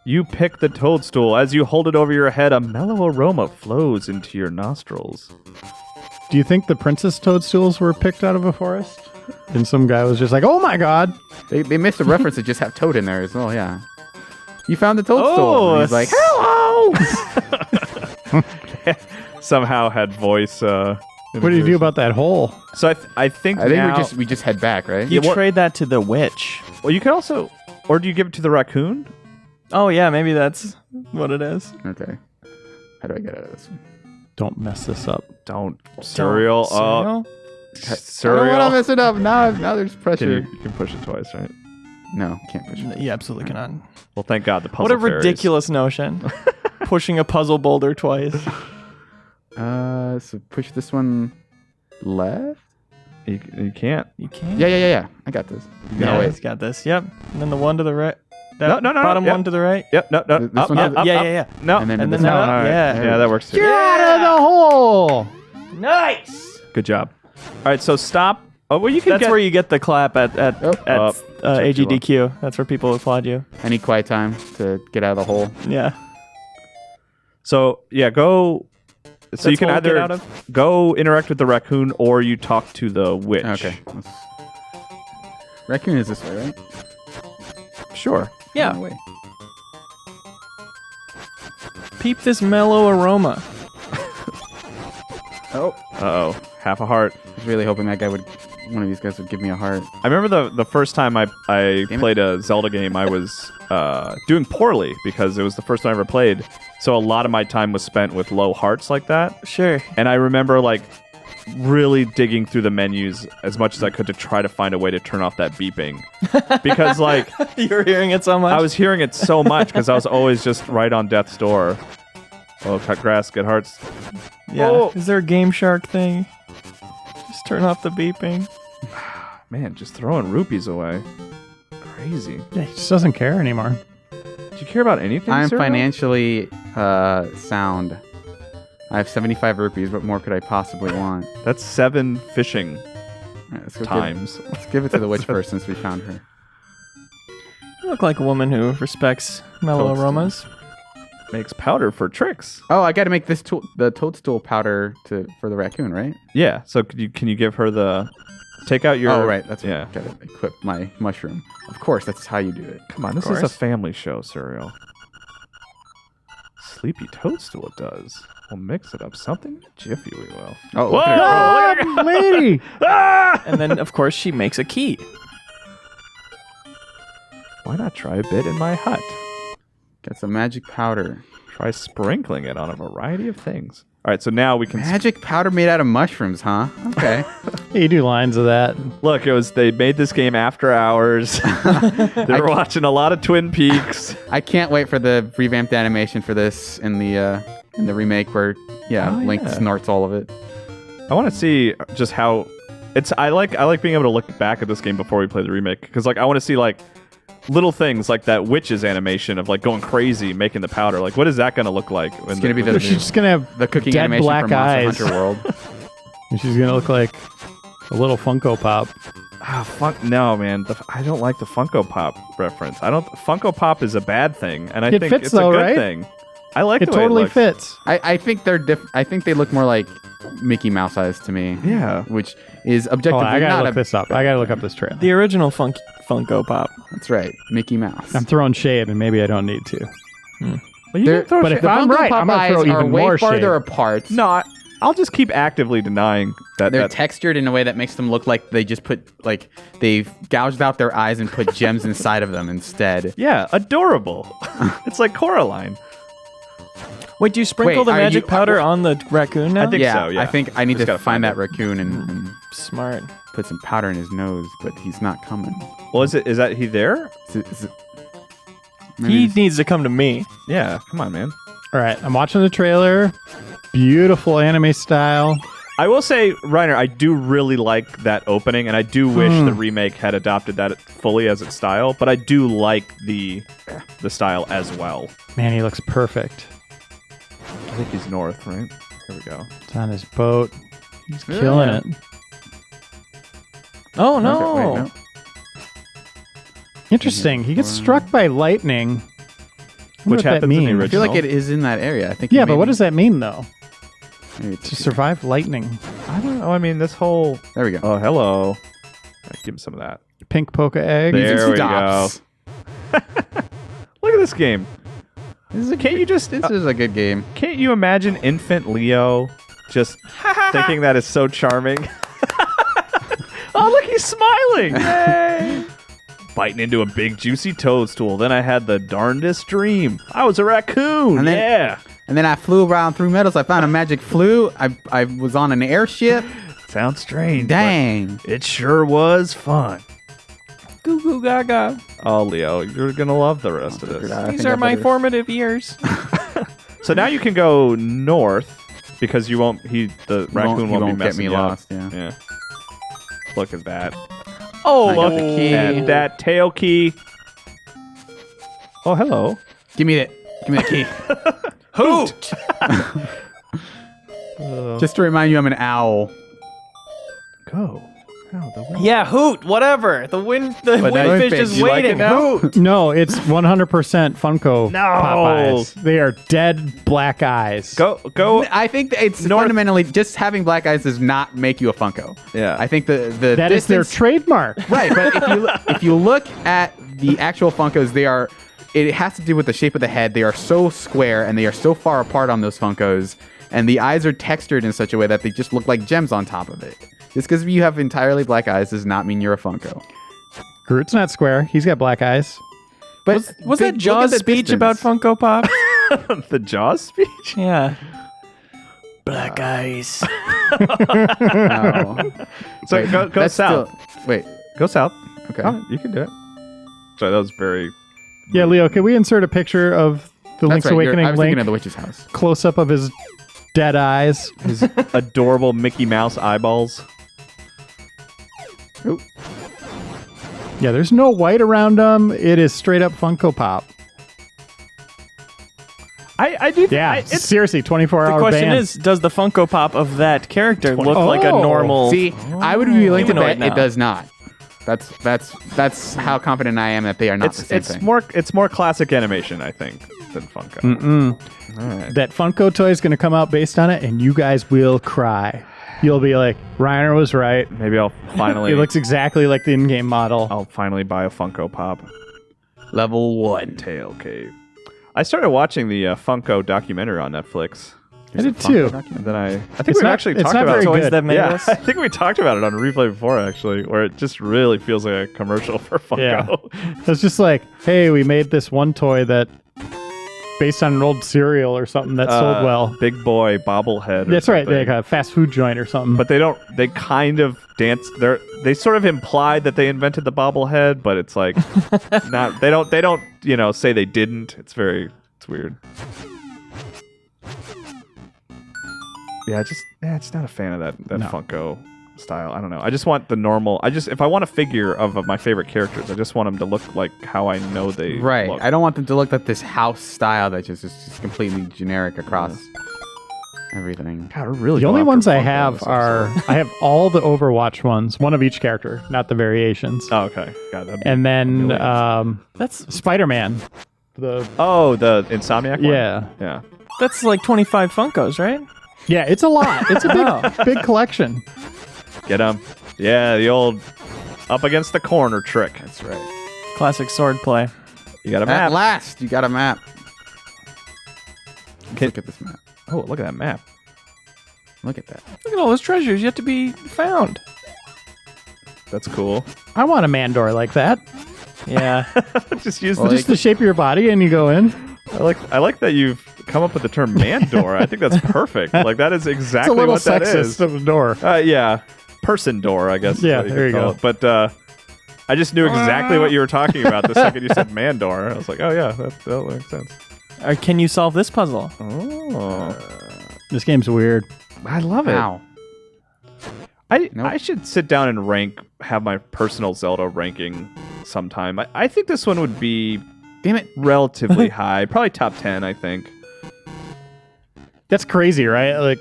You pick the toadstool. As you hold it over your head, a mellow aroma flows into your nostrils. Do you think the princess toadstools were picked out of a forest? And some guy was just like, oh my god. They missed a reference to just have Toad in there as well, yeah. You found the toadstool. Oh, And he's like, hello. Somehow had voice. What do you do about that hole? So I think I think now, we just head back, right? You Yeah, what- trade that to the witch. Well, you could also, or do you give it to the raccoon? Oh yeah, maybe that's what it is. Okay. How do I get out of this one? Don't mess this up. Don't cereal. Cereal? I don't Cereal. want to mess it up. Now there's Can pressure. you can push it twice, right? No, can't push it. You absolutely cannot. Well, thank God the puzzle. What a fairies. ridiculous notion. Pushing a puzzle boulder twice. So push this one left? You can't. You can't. Yeah. I got this. Yeah, No, he's got this. Yep. And then the one to the right. No, no, Bottom yep. one to the right. Yep. No. This Up, one up, has- up, yeah, up. yeah, yeah. No. And then And this then one. that, All right. yeah. Yeah, that works too. Get out of the hole! Nice. Good job. All right, so stop. Oh, well, you can That's get. where you get the clap at Oh. AGDQ. That's where people applaud you. I need quiet time to get out of the hole. Yeah. So yeah, go. So you That's can what we'll get either out of? go interact with the raccoon or you talk to the witch. Okay. Raccoon is this way, right? Sure. Yeah. No way. Peep this mellow aroma. Oh. Uh-oh. Half a heart. was really hoping one of these guys would give me a heart. I remember the first time I played a Zelda game, I was doing poorly because it was the first time I ever played. So a lot of my time was spent with low hearts like that. Sure. And I remember like really digging through the menus as much as I could to try to find a way to turn off that beeping. Because like You were hearing it so much? I was hearing it so much because I was always just right on death's door. Oh, cut grass, get hearts. Yeah. Oh. Is there a Game Shark thing? Just turn off the beeping. Man, just throwing rupees away. Crazy. Yeah, he just doesn't care anymore. Do you care about anything, I'm Suriel? financially sound. I have 75 rupees. What more could I possibly want? That's 7 fishing All right, let's go times. Let's give it to the witch first since we found her. You look like a woman who respects mellow Toadstool. aromas. Makes powder for tricks. Oh, I got to make the toadstool powder for the raccoon, right? Yeah. So can you give her the? Take out your. Oh, right. That's yeah. Got to equip my mushroom. Of course, that's how you do it. Come on, this is a family show, Suriel. Sleepy Toadstool does. We'll mix it up. Something Jiffy we will. Oh, Whoa! look at her. Ah, lady! And then, of course, she makes a key. Why not try a bit in my hut? Got some magic powder. Try sprinkling it on a variety of things. All right, so now we can Magic powder made out of mushrooms, huh? Okay. Yeah, you do lines of that. look. They made this game after hours. They were watching a lot of Twin Peaks. I can't wait for the revamped animation for this in the remake where Link yeah. snorts all of it. I want to see just how it's. I like being able to look back at this game before we play the remake because like I want to see like little things like that witch's animation of like going crazy making the powder. Like what is that going to look like? It's going to be the She's just gonna have the cooking dead animation black from Monster eyes. Hunter World. And she's gonna look like a little Funko Pop. No, man. I don't like the Funko Pop reference. Funko Pop is a bad thing, and I It think fits it's though, a good right? thing. I like It the way totally it looks. fits. I think they're I think they look more like Mickey Mouse eyes to me. Yeah. Which is Oh, objectively I gotta not look this up. I gotta look up this trailer. The original Funko Pop. That's right, Mickey Mouse. I'm throwing shade, and maybe I don't need to. Well, you They're- can throw but shit- if I'm Funko right, Pop I'm gonna throw eyes are even way more farther shade. apart. no, I'll just keep actively denying that. They're textured in a way that makes them look like they just they've gouged out their eyes and put gems inside of them instead. yeah, adorable. It's like Coraline. Wait, do you sprinkle Wait, the are magic you- powder on the raccoon now? I think so, yeah. I think I need Just to gotta find find that it. raccoon and Smart. put some powder in his nose, but he's not coming. Well, is that he there? Is it- He maybe it's- needs to come to me. Yeah, come on, man. All right, I'm watching the trailer. Beautiful anime style. I will say, Reiner, I do really like that opening, and I do wish the remake had adopted that fully as its style. But I do like the style as well. Man, he looks perfect. I think he's north, right? Here we go. It's on his boat. He's killing it. Oh, no. Okay, wait, no. Interesting. He gets struck by lightning. Which What that happens in the mean? I feel like original. it is in that area. I think. Yeah, but what does that mean though? Maybe To survive lightning. I don't know. I mean, this whole... There we go. Oh, hello. Right, give him some of that. Pink polka egg. There we Stops. Look at this game. Can't you just... This is a good game. Can't you imagine infant Leo just thinking that is so charming? Oh, look, he's smiling. Yay. Biting into a big juicy toadstool. Then I had the darndest dream. I was a raccoon. And then- yeah. And then I flew around through metals. I found a magic flute. I was on an airship. Sounds strange. Dang. but It sure was fun. Goo goo gaga. Oh, Leo, you're going to love the rest of this. I These think are I my better- formative years. So now you can go north because you won't. The raccoon He won't be get messing me you lost. up. Yeah. Yeah. Look at that. Oh, I got the key. At that tail key. Oh, hello. Give me the key. hoot. Just to remind you, I'm an owl. Go. Oh, the wind. Yeah, hoot, whatever. The now windfish you is like it waiting. now? Hoot. No, it's 100% Funko No. Pop eyes. They are dead black eyes. Go. I think that it's North- fundamentally just having black eyes does not make you a Funko. Yeah. I think the That is their distance, trademark. right. But if you look at the actual Funkos, they are. It has to do with the shape of the head. They are so square and they are so far apart on those Funkos, and the eyes are textured in such a way that they just look like gems on top of it. Just because you have entirely black eyes does not mean you're a Funko. Groot's not square. He's got black eyes. But Was that look at Jaws the speech distance. about Funko Pop? The Jaws speech? Yeah. Black eyes. No. So Wait, go that's south. Wait. Go south. Okay. Oh, you can do it. Sorry, that was very... Yeah, Leo, can we insert a picture of the Link's That's right. Awakening I was thinking Link of the witch's house. close up of his dead eyes? His adorable Mickey Mouse eyeballs. Ooh. Yeah, there's no white around him. It is straight up Funko Pop. I do... Yeah, it's seriously, 24-hour The question ban. is, does the Funko Pop of that character look like a Oh. normal... See, I would be willing to Humanoid bet now. it does not. That's how confident I am that they are not the same it's thing. more classic animation, I think, than Funko. All right. That Funko toy is going to come out based on it, and you guys will cry. You'll be like, Reiner was right. Maybe I'll finally... It looks exactly like the in-game model. I'll finally buy a Funko Pop. Level 1. Tail Cave. I started watching the Funko documentary on Netflix. I did too. And then I think It's we've not- actually it's talked not about very Toys good. that made yeah, us? I think we talked about it on Replay before, actually, where it just really feels like a commercial for Funko. It's just like, hey, we made this one toy that based on an old cereal or something that sold well. Big Boy bobblehead. or That's right, something. like a fast food joint or something. But they kind of dance. They sort of implied that they invented the bobblehead, but it's like not. They don't say they didn't. It's weird. Yeah, just not a fan of that No. Funko style. I don't know. I just want the normal. If I want a figure of my favorite characters, I just want them to look like how I know they Right. look. I don't want them to look like this house style that is just completely generic across everything. God, we're really the going only after ones I Funko in have this are episode. I have all the Overwatch ones, one of each character, not the variations. Oh, okay. God, that'd be And then millions. That's Spider-Man. The the Insomniac one? yeah. Yeah. like 25 Funkos, right? Yeah, it's a lot. It's a Wow. big collection. Get him. Yeah, the old up against the corner trick. That's right. Classic sword play. You got a At map. last, you got a map. Okay. Look at this map. Oh, look at that map. Look at that. Look at all those treasures yet to be found. That's cool. I want a Mandor like that. Yeah. Just use Well, the. Just the shape of your body and you go in. I like that you've come up with the term mandor. I think that's perfect. Like that is It's exactly a little what that sexist is. of a door. Yeah, person door, I guess. is Yeah, what there could you call go. it. But I just knew exactly what you were talking about the second you said mandor. I was like, oh yeah, that makes sense. Or can you solve this puzzle? Oh, This game's weird. I love it. Wow. Nope. I should sit down and have my personal Zelda ranking sometime. I think this one would be Damn it. relatively high, probably top 10, I think. That's crazy, right? Like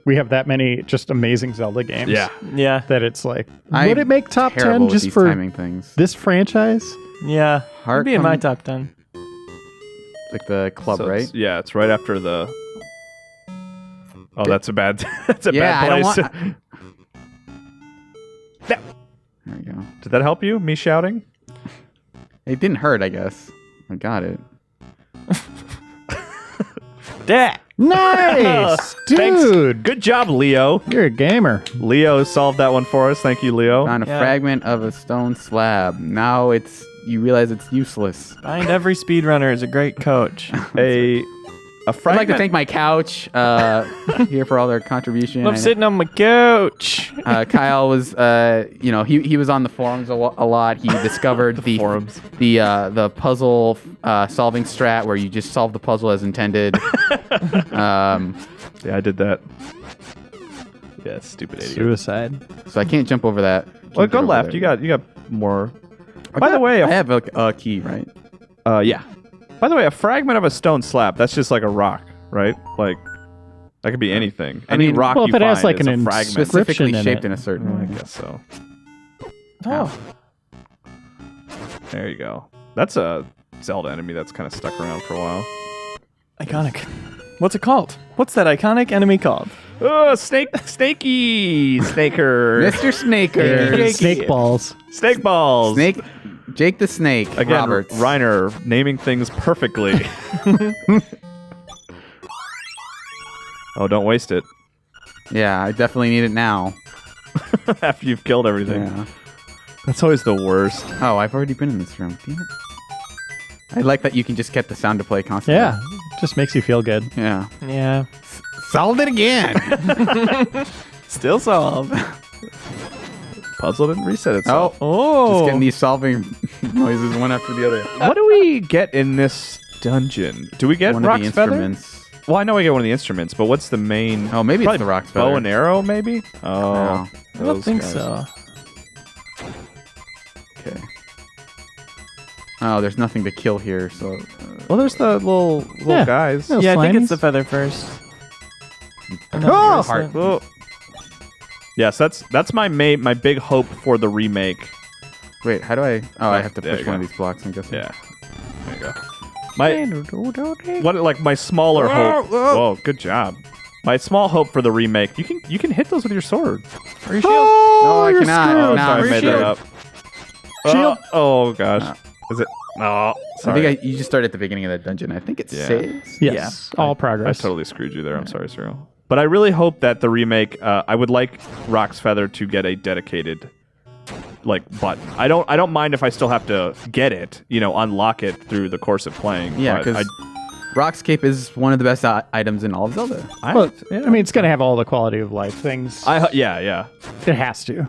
we have that many just amazing Zelda games. Yeah. That it's like, I'm would it make top 10 Terrible with just these for timing things. this franchise? Yeah. Heart It'd be in my coming- top 10. Like the club, So right? it's right after the. Oh, that's a bad. That's a Yeah, I bad don't place. want- There you go. Did that help you? Me shouting? It didn't hurt, I guess. I got it. Yeah. Nice, Thanks. dude. Good job, Leo. You're a gamer. Leo solved that one for us. Thank you, Leo. Found a Yeah. fragment of a stone slab. Now you realize it's useless. Behind every speedrunner is a great coach. A I'd like fragment. to thank my couch here for all their contribution. Love sitting on my couch. Kyle was, he was on the forums a lot. He discovered the forums. the puzzle solving strat where you just solve the puzzle as intended. Yeah, I did that. Yeah, stupid idiot. Suicide. So I can't jump over that. Well, Can't go get over left. there. You got more. By the way, I have a key, right? yeah. By the way, a fragment of a stone slab. That's just like a rock, right? Like that could be anything. Any mean, rock well, you if it has, find like, is an a fragment. Specifically in shaped it. in a certain I way. guess so. Oh. There you go. That's a Zelda enemy that's kind of stuck around for a while. Iconic. What's it called? What's that iconic enemy called? Oh, Snaky Snaker. Mr. Snaker. Jakey. Snake balls. Snake balls. Jake the Snake. Again, Roberts. Reiner naming things perfectly. Oh, don't waste it. Yeah, I definitely need it now. after you've killed everything. Yeah. That's always the worst. Oh, I've already been in this room. Damn it. I like that you can just get the sound to play constantly. Yeah, just makes you feel good. Yeah. Yeah. Solved it again. Still solved. Puzzle didn't reset itself. Just getting these solving noises one after the other. What do we get in this dungeon? Do we get One Rock's of the Feather? instruments. Well, I know we get one of the instruments, but what's the main? Oh, maybe it's Probably the Rock's Feather. bow and arrow, maybe? Oh, No. I don't those think guys. so. Okay. Oh, there's nothing to kill here, so... Well, there's the little Yeah. guys. Little Yeah, I think it's the slimies. feather first. And then Oh! the bracelet. Oh. Yes, that's my big hope for the remake. Wait, how do I... Oh, I have to There push you one of go. these blocks, I'm guessing. Yeah. There you go. My smaller hope. Whoa, good job. My small hope for the remake. You can hit those with your sword. Or your shield. No, I you're cannot. screwed. Oh, No, sorry, I I'm made shield. that up. Shield. Oh gosh. Is it? Oh, I sorry. think you just started at the beginning of that dungeon. I think it Yeah. saves. Yes, all I progress. totally screwed you there. I'm sorry, Suriel. But I really hope that the remake. I would like Rock's Feather to get a dedicated button. I don't mind if I still have to get it. Unlock it through the course of playing. Yeah, but because Rockscape is one of the best items in all of Zelda. Well, I mean, it's going to have all the quality of life things. Yeah. It has to.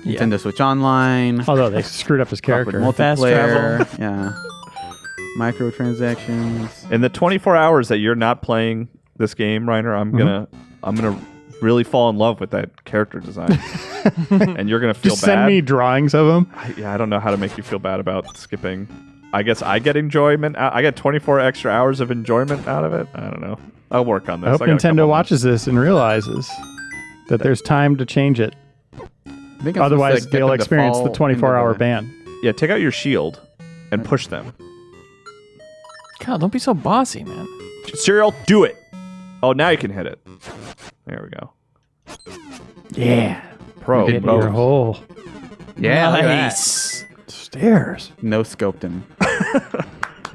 Nintendo Switch Online. Although they screwed up his character. Fast Multiplayer. Yeah. Microtransactions. In the 24 hours that you're not playing this game, Reiner, I'm gonna really fall in love with that character design, and you're gonna feel Just bad. send me drawings of him. I don't know how to make you feel bad about skipping. I guess I get enjoyment. I get 24 extra hours of enjoyment out of it. I don't know. I'll work on this. I hope got a couple Nintendo months. watches this and realizes that there's time to change it. I think I'm Otherwise, supposed to get they'll them to experience the fall into 24-hour the- ban. Yeah, take out your shield and push them. God, don't be so bossy, man. Suriel, do it. Oh, now you can hit it. There we go. Yeah. Pro. We Hit did both. your hole. Yeah, look at that. Nice. Stairs. No scoped him.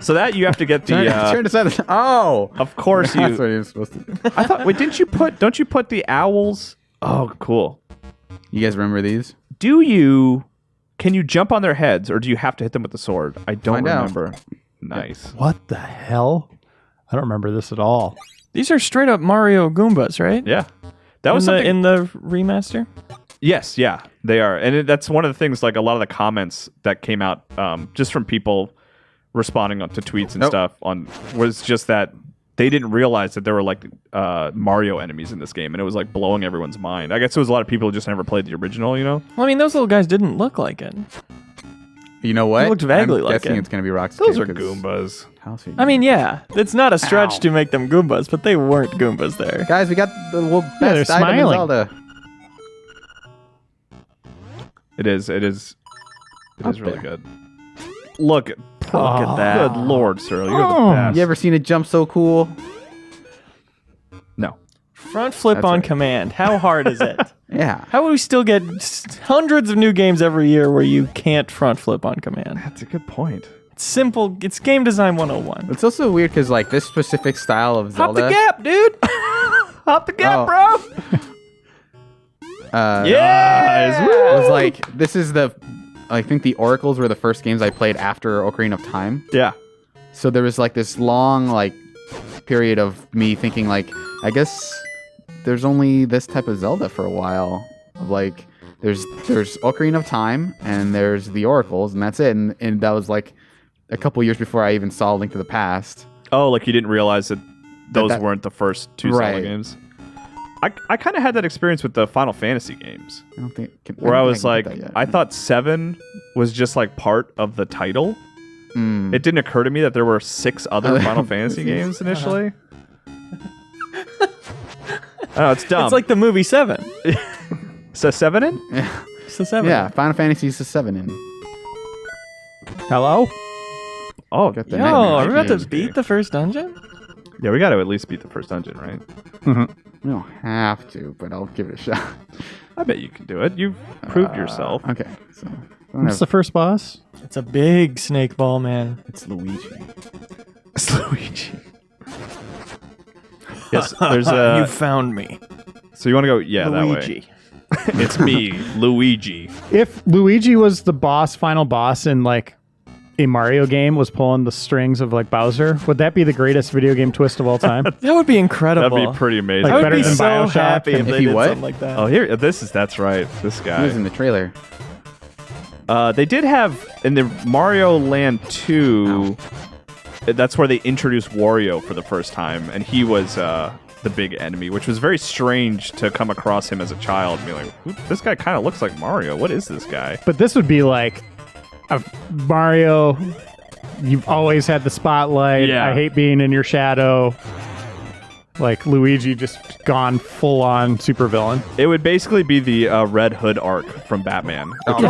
So that you have to get the. Turn aside. Oh, Of course that's you. what he was supposed to do. I thought. Wait, don't you put the owls? Oh, cool. You guys remember these? Can you jump on their heads, or do you have to hit them with the sword? I don't Find out. remember. Nice. What the hell? I don't remember this at all. These are straight up Mario Goombas, right? Yeah, that was something. in the remaster. Yes, yeah, they are, and that's one of the things. Like a lot of the comments that came out, just from people responding to tweets and Nope. stuff was just that they didn't realize that there were Mario enemies in this game, and it was blowing everyone's mind. I guess there was a lot of people who just never played the original. Well, I mean, those little guys didn't look like it. You know what? It looked vaguely I'm like guessing it. it's going to be Rockscape. Those are 'cause Goombas. how else are you- I mean, yeah, it's not a stretch Ow. to make them Goombas, but they weren't Goombas there. Guys, we got the they're best item in smiling. Zelda. It is Up really there. good. Look at that. Good Lord, Suriel, you're the best. You ever seen it jump so cool? No. Front flip That's on right. command. How hard is it? Yeah. How would we still get hundreds of new games every year where you can't front flip on command? That's a good point. It's simple. It's game design 101. It's also weird because this specific style of Hop Zelda. the gap, dude. Hop the gap, Oh. bro. Yeah. Was this is I think the Oracles were the first games I played after Ocarina of Time. Yeah. So there was this long period of me thinking I guess there's only this type of Zelda for a while. Of there's Ocarina of Time and there's the Oracles and that's it. And that was a couple years before I even saw Link to the Past. Oh, you didn't realize that those that- weren't the first two Zelda Right. games. I kind of had that experience with the Final Fantasy games, I don't think where I don't was think can get that yet. I thought 7 was just part of the title. Mm. It didn't occur to me that there were 6 other Other Final Fantasy games initially. Oh, it's dumb. It's like the movie 7. So 7 in? Yeah. It's the 7. Yeah, Final Fantasy is 7 in. Hello? Oh, Got the Yo, Nightmare are we about to games. beat the first dungeon? yeah, we got to at least beat the first dungeon, right? We don't have to, but I'll give it a shot. I bet you can do it. You've proved yourself. Okay, so What's the first boss? It's a big snake ball, man. it's Luigi. It's Luigi. Yes, there's You a. found me. So you want to go? Yeah, that way. Luigi. It's me, Luigi. If Luigi was the final boss in like a Mario game, was pulling the strings of like Bowser, would that be the greatest video game twist of all time? That would be incrable. That'd be pretty amazing. Like, I would better be than so BioShock. happy if If they he did what? something like that. Oh, here, that's right. This He was in guy. the trailer. They did have in the Mario Land 2. That's where they introduced Wario for the first time, and he was the big enemy, which was very strange to come across him as a child and be like, this guy kind of looks like Mario. What is this guy? But this would be like a Mario. You've always had the spotlight. Yeah. I hate being in your shadow. Like Luigi just gone full on supervillain. It would basically be the Red Hood arc from Batman, Oh, come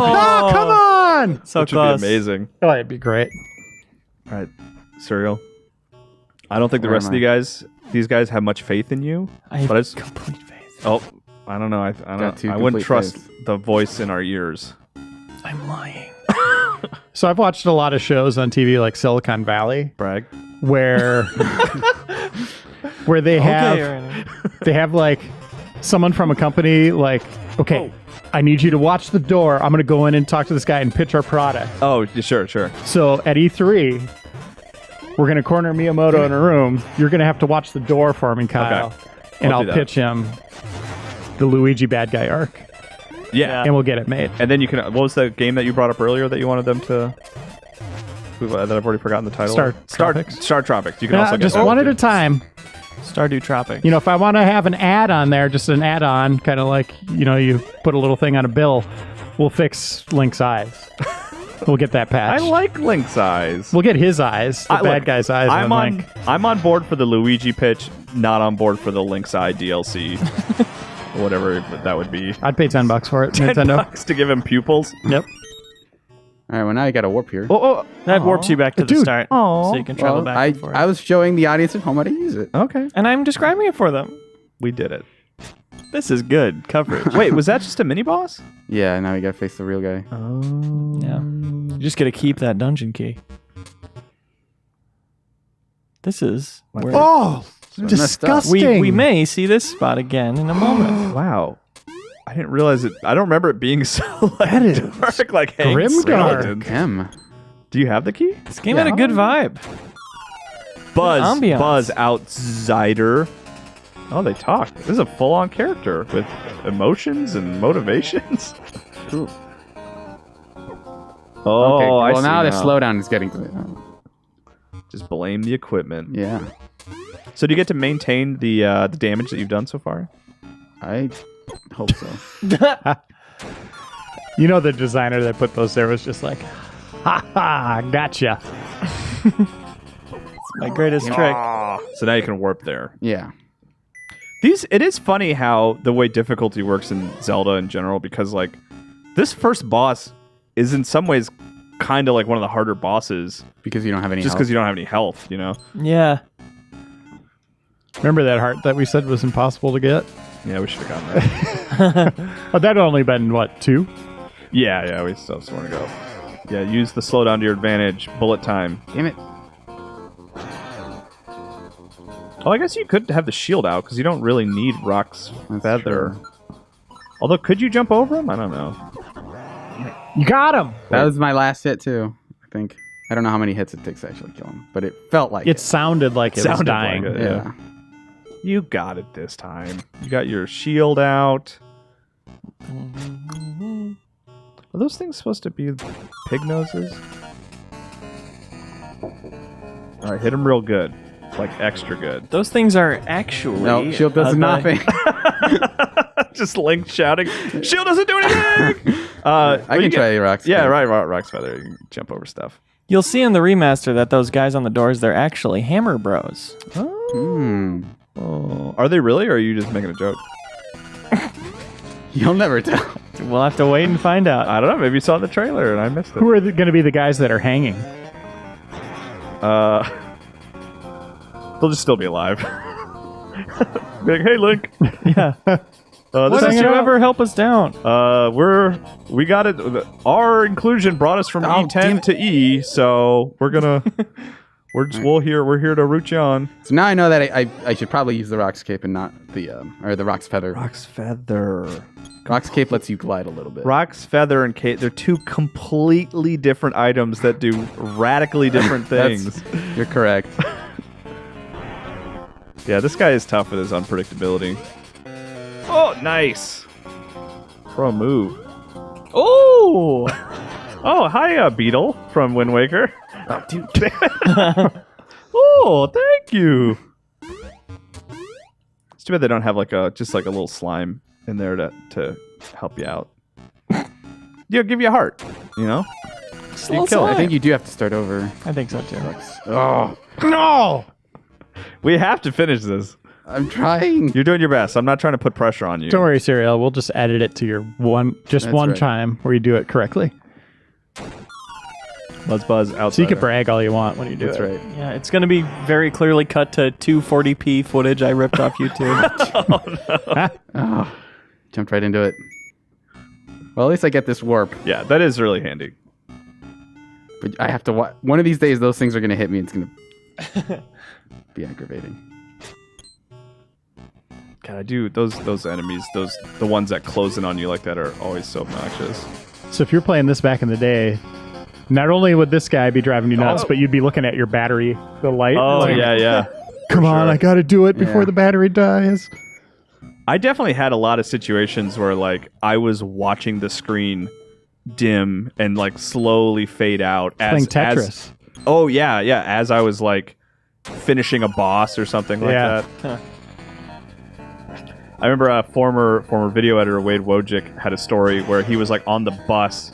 on! So which would close. be amazing. Oh, it'd be great. All right, Suriel. I don't think the Where rest am of these guys have much faith in you. I have But it's- complete faith. Oh, I don't know. I Got two wouldn't complete trust faiths. the voice in our ears. I'm lying. So I've watched a lot of shows on TV like Silicon Valley Brag. where where they have Reiner. they have like someone from a company like, okay, I need you to watch the door. I'm going to go in and talk to this guy and pitch our product. Oh, yeah, sure. So at E3, we're going to corner Miyamoto in a room. You're going to have to watch the door for me, Kyle. Okay. And I'll I'll do that. pitch him the Luigi bad guy arc. Yeah. And we'll get it made. And then you can. What was the game that you brought up earlier that you wanted them to? That I've already forgotten the title. Startropics. Startropics. You can also get just that one at too. a time. Stardew Tropics. You know, if I want to have an ad on there, just an add-on, kind of like, you know, you put a little thing on a bill, we'll fix Link's eyes. We'll get that patch. I like Link's eyes. We'll get his eyes, the bad look, guy's eyes. I'm and on. Link. I'm on board for the Luigi pitch. Not on board for the Link's Eye DLC. Whatever that would be. I'd pay $10 for it, Nintendo. $10 to give him pupils. Yep. All right, well now you got a warp here. Oh, That warps you back to the Dude. start, so you can travel Well, back and forth. I was showing the audience at home how to use it. okay. and I'm describing it for them. We did it. This is good coverage. Wait, was that just a mini boss? Yeah, now you gotta face the real guy. Yeah. You just got to keep that dungeon key. This is where Oh, messed up. disgusting. we may see this spot again in a moment. Wow. I didn't realize it. I don't remember it being so like, That is dark, like Hank grimdark. Skeleton. M. Do you have the key? This game had a good vibe. Buzz. ambiance. Buzz Outsider. Oh, they talk. This is a full-on character with emotions and motivations. Cool. Oh, Okay, I well see now the slowdown is getting to it. Just blame the equipment. Yeah, So do you get to maintain the damage that you've done so far? I hope so. You know, the designer that put those there was just like, ha ha, gotcha. My greatest trick. So now you can warp there. Yeah. It is funny how the way difficulty works in Zelda in general, because like this first boss is in some ways kind of like one of the harder bosses, Because you don't have any just health. because you don't have any health, you know? Yeah. Remember that heart that we said was impossible to get? Yeah, we should have gotten that. But that had only been, what, 2? yeah, we still have somewhere to go. Yeah, use the slowdown to your advantage. Bullet time. Damn it. Oh, I guess you could have the shield out because you don't really need Rock's That's feather. true. Although, could you jump over him? I don't know. You got him! That was my last hit too, I think. I don't know how many hits it takes to actually kill him, but it felt like It sounded like it was Sounded dying. like it. Yeah. You got it this time. You got your shield out. Are those things supposed to be pig noses? All right, hit him real good. Like, extra good. Those things are actually. No, shield does nothing. Just Link shouting, shield doesn't do anything! I can try Rock's Yeah, feather. right, Rock's feather. You can jump over stuff. You'll see in the remaster that those guys on the doors, they're actually Hammer Bros. Hmm. Oh, are they really, or are you just making a joke? You'll never tell. We'll have to wait and find out. I don't know. Maybe you saw the trailer and I missed it. Who are going to be the guys that are hanging? They'll just still be alive. Be like, hey, Link. Yeah. Why This don't is, you ever help us down? we got it. Our inclusion brought us from Oh, damn E10 it. to E, so we're gonna We're here to root you on. So now I know that I should probably use the Rock's Cape and not the Rock's Feather. Rock's Feather. Rock's Cape lets you glide a little bit. Rock's Feather and Cape, they're two completely different items that do radically different things. You're correct. Yeah, this guy is tough with his unpredictability. Oh, nice. Pro move. Oh! Oh, hi, Beetle from Wind Waker. Oh, dude. Oh, thank you. It's too bad they don't have just a little slime in there to help you out. Give you a heart, you know? You kill I think you do have to start over. I think so too. Oh, no! We have to finish this. I'm trying. You're doing your best. I'm not trying to put pressure on you. Don't worry, Suriel. We'll just edit it to your one right. time where you do it correctly. Buzz outside. So you can brag all you want when you do That's it. right. Yeah, it's going to be very clearly cut to 240p footage I ripped off YouTube. Oh, jumped right into it. Well, at least I get this warp. Yeah, that is really handy. But I have to one of these days, those things are going to hit me. And it's going to be aggravating. God, I do those enemies, the ones that close in on you like that are always so obnoxious. So if you're playing this back in the day, not only would this guy be driving you nuts, but you'd be looking at your battery, the light. Oh, like, yeah. Come on, I got to do it before the battery dies. I definitely had a lot of situations where I was watching the screen dim and slowly fade out Playing Tetris. Oh yeah, as I was finishing a boss or something like that. Huh. I remember a former video editor, Wade Wojcik, had a story where he was on the bus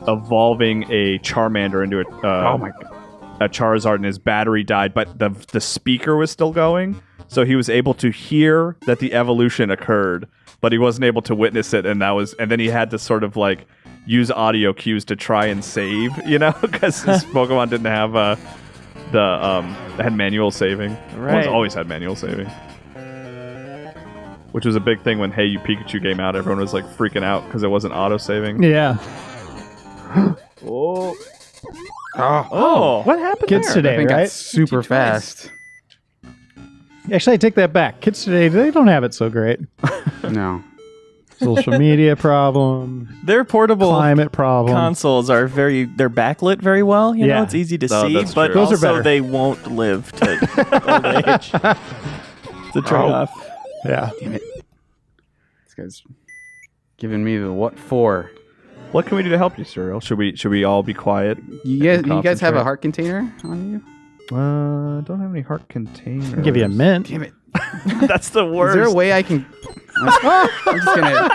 evolving a Charmander into a Charizard, and his battery died, but the speaker was still going, so he was able to hear that the evolution occurred, but he wasn't able to witness it, and then he had to sort of use audio cues to try and save, because his Pokemon didn't have had manual saving. Right. Always had manual saving. Which was a big thing when Hey You Pikachu came out. Everyone was freaking out because it wasn't auto-saving. Yeah. Oh. What happened Kids there? today, I think right? that's super fast. Actually, I take that back. Kids today, they don't have it so great. No. Social media problem, Their portable climate problem. consoles are they're backlit very well. You know, it's easy to see, that's but true. Those are also better. they won't live to old age. It's a trade-off. Yeah. Damn it. This guy's giving me the what for. What can we do to help you, Suriel? Should we all be quiet? You guys have concentrate? a heart container on you? Don't have any heart containers. I'll give you a mint. Damn it. That's the Is worst. there a way I can... I'm just gonna...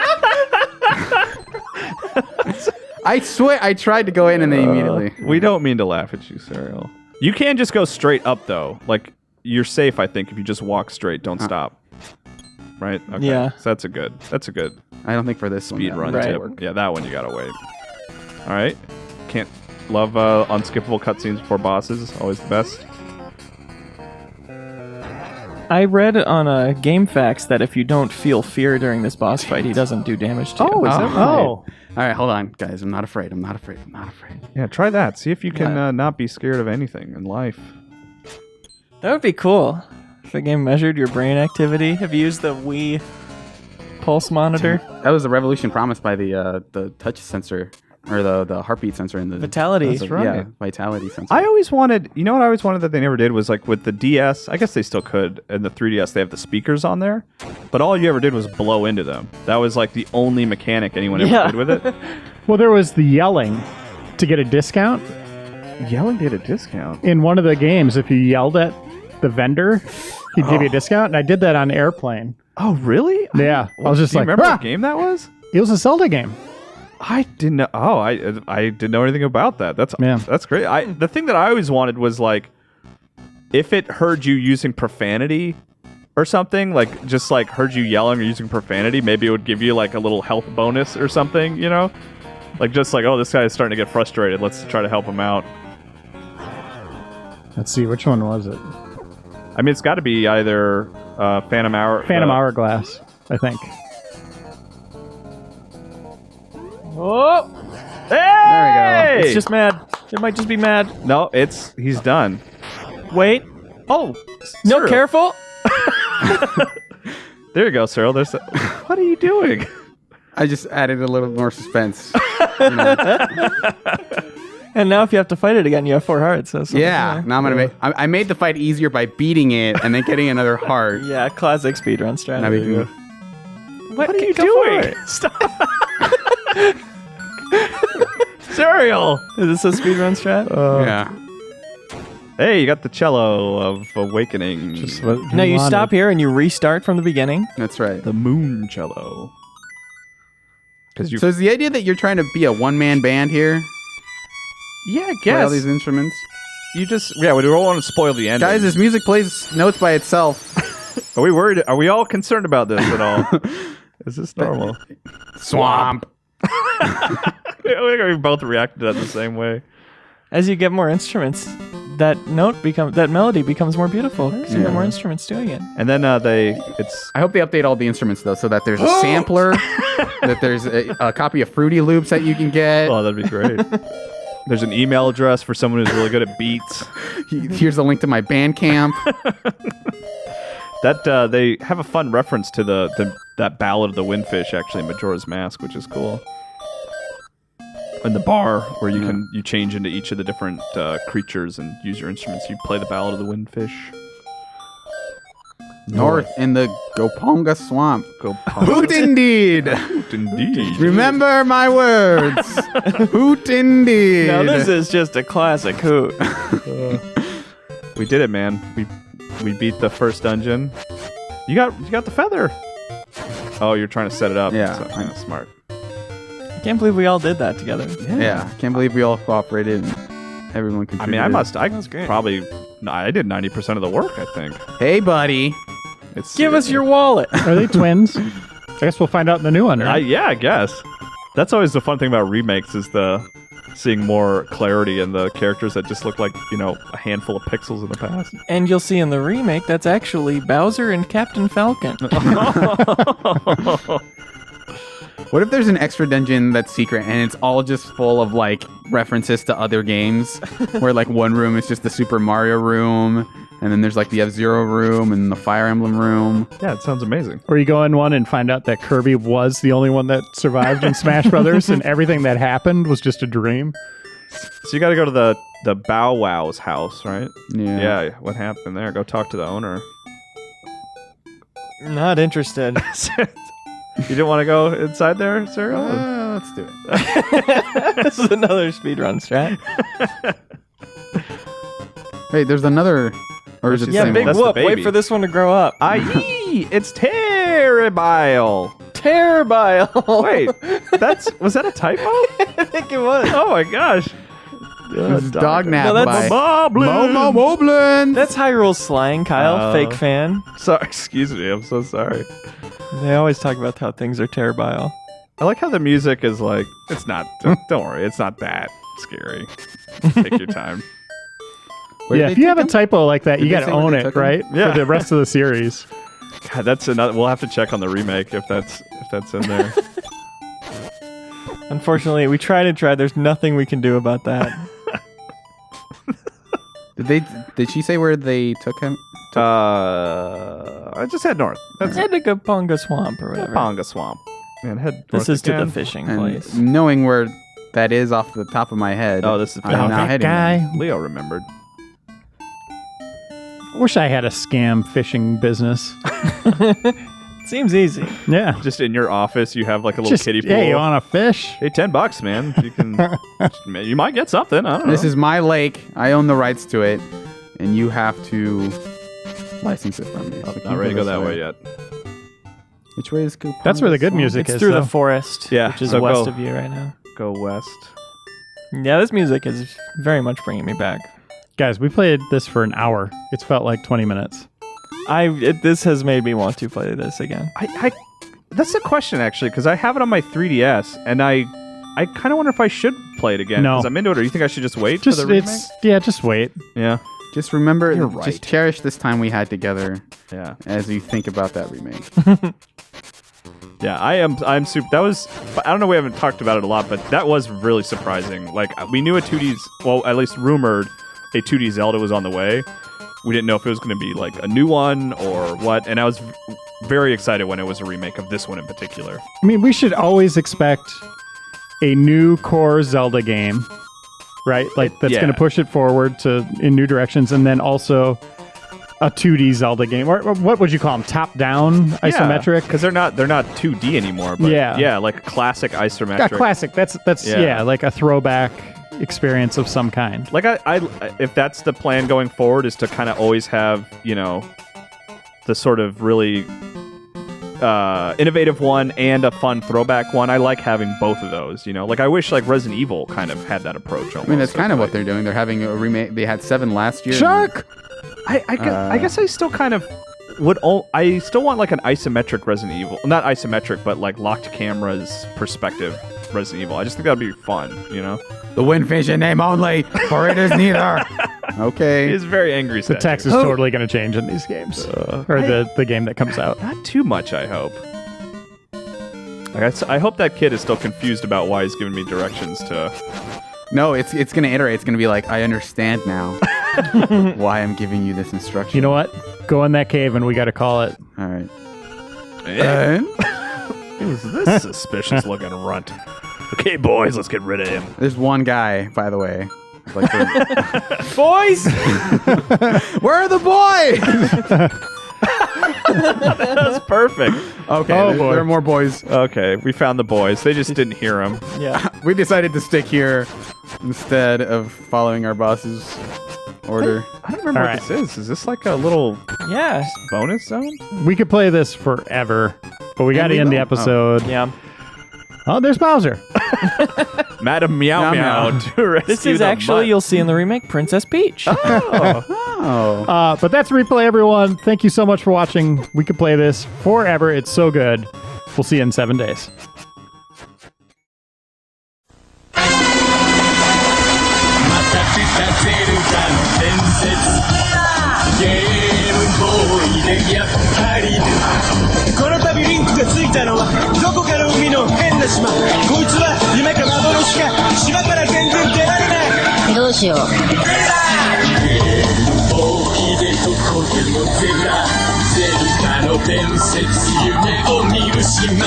I swear I tried to go in and they immediately... We don't mean to laugh at you, Suriel. You can just go straight up, though. You're safe, I think, if you just walk straight. Don't stop. Right? Okay. Yeah. So that's a good I don't think for this speed one, run Right. tip. Yeah, that one you gotta wait. All right. Can't love unskippable cutscenes before bosses. Always the best. I read on a GameFAQs that if you don't feel fear during this boss fight, he doesn't do damage to you. Oh, is that right? All right, hold on, guys. I'm not afraid. Yeah, try that. See if you can not be scared of anything in life. That would be cool. If the game measured your brain activity. Have you used the Wii pulse monitor? That was the revolution promised by the touch sensor, or the heartbeat sensor in the... Vitality. That's right. Yeah, vitality sensor. I always wanted, what I always wanted that they never did was with the DS, I guess they still could, and the 3DS, they have the speakers on there, but all you ever did was blow into them. That was the only mechanic anyone ever did with it. Well, there was the yelling to get a discount. Yelling did a discount. In one of the games, if you yelled at the vendor, he'd give you a discount, and I did that on Airplane. Oh, really? Yeah. I was just do you remember "Ah!" what game that was? It was a Zelda game. I didn't know. Oh, I didn't know anything about that. That's great. The thing that I always wanted was if it heard you using profanity or something, just heard you yelling or using profanity, maybe it would give you a little health bonus or something, oh, this guy is starting to get frustrated. Let's try to help him out. Let's see, which one was it? I mean, it's got to be either Phantom Hourglass, I think. Oh! Hey! There we go. It's just mad. It might just be mad. No, he's done. Wait. Oh, No, Suriel. careful. There you go, Suriel. There's. What are you doing? I just added a little more suspense. You know. And now if you have to fight it again, you have 4 hearts. So Yeah, now I'm gonna make. I made the fight easier by beating it and then getting another heart. Yeah, classic speedrun Now we strategy. can- What are you Go for doing? it. Stop. Suriel. Is this a speedrun strat? yeah. Hey, you got the cello of awakening. Just what No, you wanted. stop here and you restart from the beginning. That's right. the moon cello. Because you. So is the idea that you're trying to be a one-man band here? Yeah, I Play all guess. these instruments? You just. Yeah, we don't want to spoil the ending. Guys, this music plays notes by itself. Are we worried? Are we all concerned about this at all? Is this normal? Swamp. We both reacted that the same way. As you get more instruments, that melody becomes more beautiful because you Yeah. get more instruments doing it. And then it's I hope they update all the instruments though, so that there's a sampler, that there's a copy of Fruity Loops that you can get. oh, that'd be great. There's an email address for someone who's really good at beats. Here's a link to my Bandcamp. That they have a fun reference to that Ballad of the Windfish actually in Majora's Mask, which is cool. In the bar where you change into each of the different creatures and use your instruments, you play the Ballad of the Windfish. North in the Goponga Swamp. Go Hoot indeed! indeed. Remember my words. Hoot indeed. Now this is just a classic hoot. We did it, man. We beat the first dungeon. You got the feather. Oh, you're trying to set it up. Yeah. So, yeah, smart. I can't believe we all did that together. Yeah, can't believe we all cooperated and everyone I contributed. mean, I was great. probably. No, I did 90% of the work. I think. Hey, buddy. It's Give us your wallet. Are they twins? I guess we'll find out in the new one, right? Yeah, I guess. That's always the fun thing about remakes is seeing more clarity in the characters that just look like, a handful of pixels in the past. And you'll see in the remake that's actually Bowser and Captain Falcon. What if there's an extra dungeon that's secret and it's all just full of like references to other games where like one room is just the Super Mario room and then there's like the F-Zero room and the Fire Emblem room. Yeah, it sounds amazing. Or you go in one and find out that Kirby was the only one that survived in Smash Brothers, and everything that happened was just a dream. So you got to go to the Bow Wow's house, right? Yeah. Yeah. What happened there? Go talk to the owner. Not interested. You didn't want to go inside there, sir? Let's do it. This is another speedrun strat. Wait, there's another. Or is it the Yeah, same big one? That's the whoop. Wait baby. for this one to grow up. Aye, it's terrible. Terrible. Wait, was that a typo? I think it was. Oh my gosh. This is Dog Nap No, by that's- Momo Moblin. That's Hyrule slang, Kyle. Fake fan. Sorry, excuse me. I'm so sorry. They always talk about how things are terrible. I like how the music is like, it's not, don't worry, it's not that scary. Take your time. Where Yeah, did if they you take have a him? typo like that, Did you they got to say where own they it, took him? right? Yeah. For the rest of the series. God, that's another, we'll have to check on the remake if that's in there. Unfortunately, we tried and tried. There's nothing we can do about that. Did she say where they took him? I just head north. That's Head to Goponga Swamp or whatever. Ponga Swamp. And head This north is to again. the fishing And place. knowing where that is off the top of my head. Oh, this is I'm not that heading there. guy. Leo remembered. Wish I had a scam fishing business. Seems easy. Yeah. Just in your office, you have like a little Just, kiddie pool. hey, you want to fish? Hey, $10, man. You can. You might get something. I don't know. This is my lake. I own the rights to it, and you have to license it from me. So not ready to go that way yet. Which way is Goponga That's where the good Swamp? music It's is. through though. the forest, Yeah, which is so west go. of you right now. Go west. Yeah, this music is very much bringing me back. Guys, we played this for an hour. It's felt like 20 minutes. This has made me want to play this again. That's the question actually, because I have it on my 3DS, and I kind of wonder if I should play it again. No. Because I'm into it. Or you think I should just wait Just for the remake? just wait. Yeah. Just remember, You're just right. cherish this time we had together Yeah. as you think about that remake. Yeah, I'm super. That was. I don't know. We haven't talked about it a lot, but that was really surprising. Like we knew a 2D's. Well, at least rumored a 2D Zelda was on the way, we didn't know if it was going to be like a new one or what. And I was very excited when it was a remake of this one in particular. I mean, we should always expect a new core Zelda game, right? Like that's going to push it forward in new directions, and then also a 2D Zelda game, or what would you call them? Top-down isometric? Because they're not 2D anymore. But yeah, like a classic isometric. Yeah, classic. That's like a throwback experience of some kind. Like I if that's the plan going forward, is to kind of always have, you know, the sort of really innovative one and a fun throwback one. I like having both of those, you know. Like I wish like Resident Evil kind of had that approach almost. I mean, that's kind of what they're doing. They're having a remake. They had 7 last year. Shark! I guess I still kind of I still want like an isometric Resident Evil. Not isometric, but like locked cameras perspective Resident Evil. I just think that'd be fun, you know? The Windfish in name only, for it is neither. Okay. He's very angry. The text is totally going to change in these games. Or the game that comes out. Not too much, I hope. I hope that kid is still confused about why he's giving me directions to... No, it's going to iterate. It's going to be like, I understand now why I'm giving you this instruction. You know what? Go in that cave and we got to call it. All right. And? Who's this suspicious looking runt? Okay, boys, let's get rid of him. There's one guy, by the way. Like boys! Where are the boys? That's perfect. Okay, there are more boys. Okay, we found the boys. They just didn't hear him. Yeah. We decided to stick here instead of following our boss's order. I don't remember what this is. Is this like a little bonus zone? We could play this forever, but we got to end the episode. Yeah. Oh, there's Bowser. Madam Meow Meow. This is actually, you'll see in the remake, Princess Peach. But that's Replay, everyone. Thank you so much for watching. We could play this forever. It's so good. We'll see you in 7 days. Zeldaの伝説夢を見る島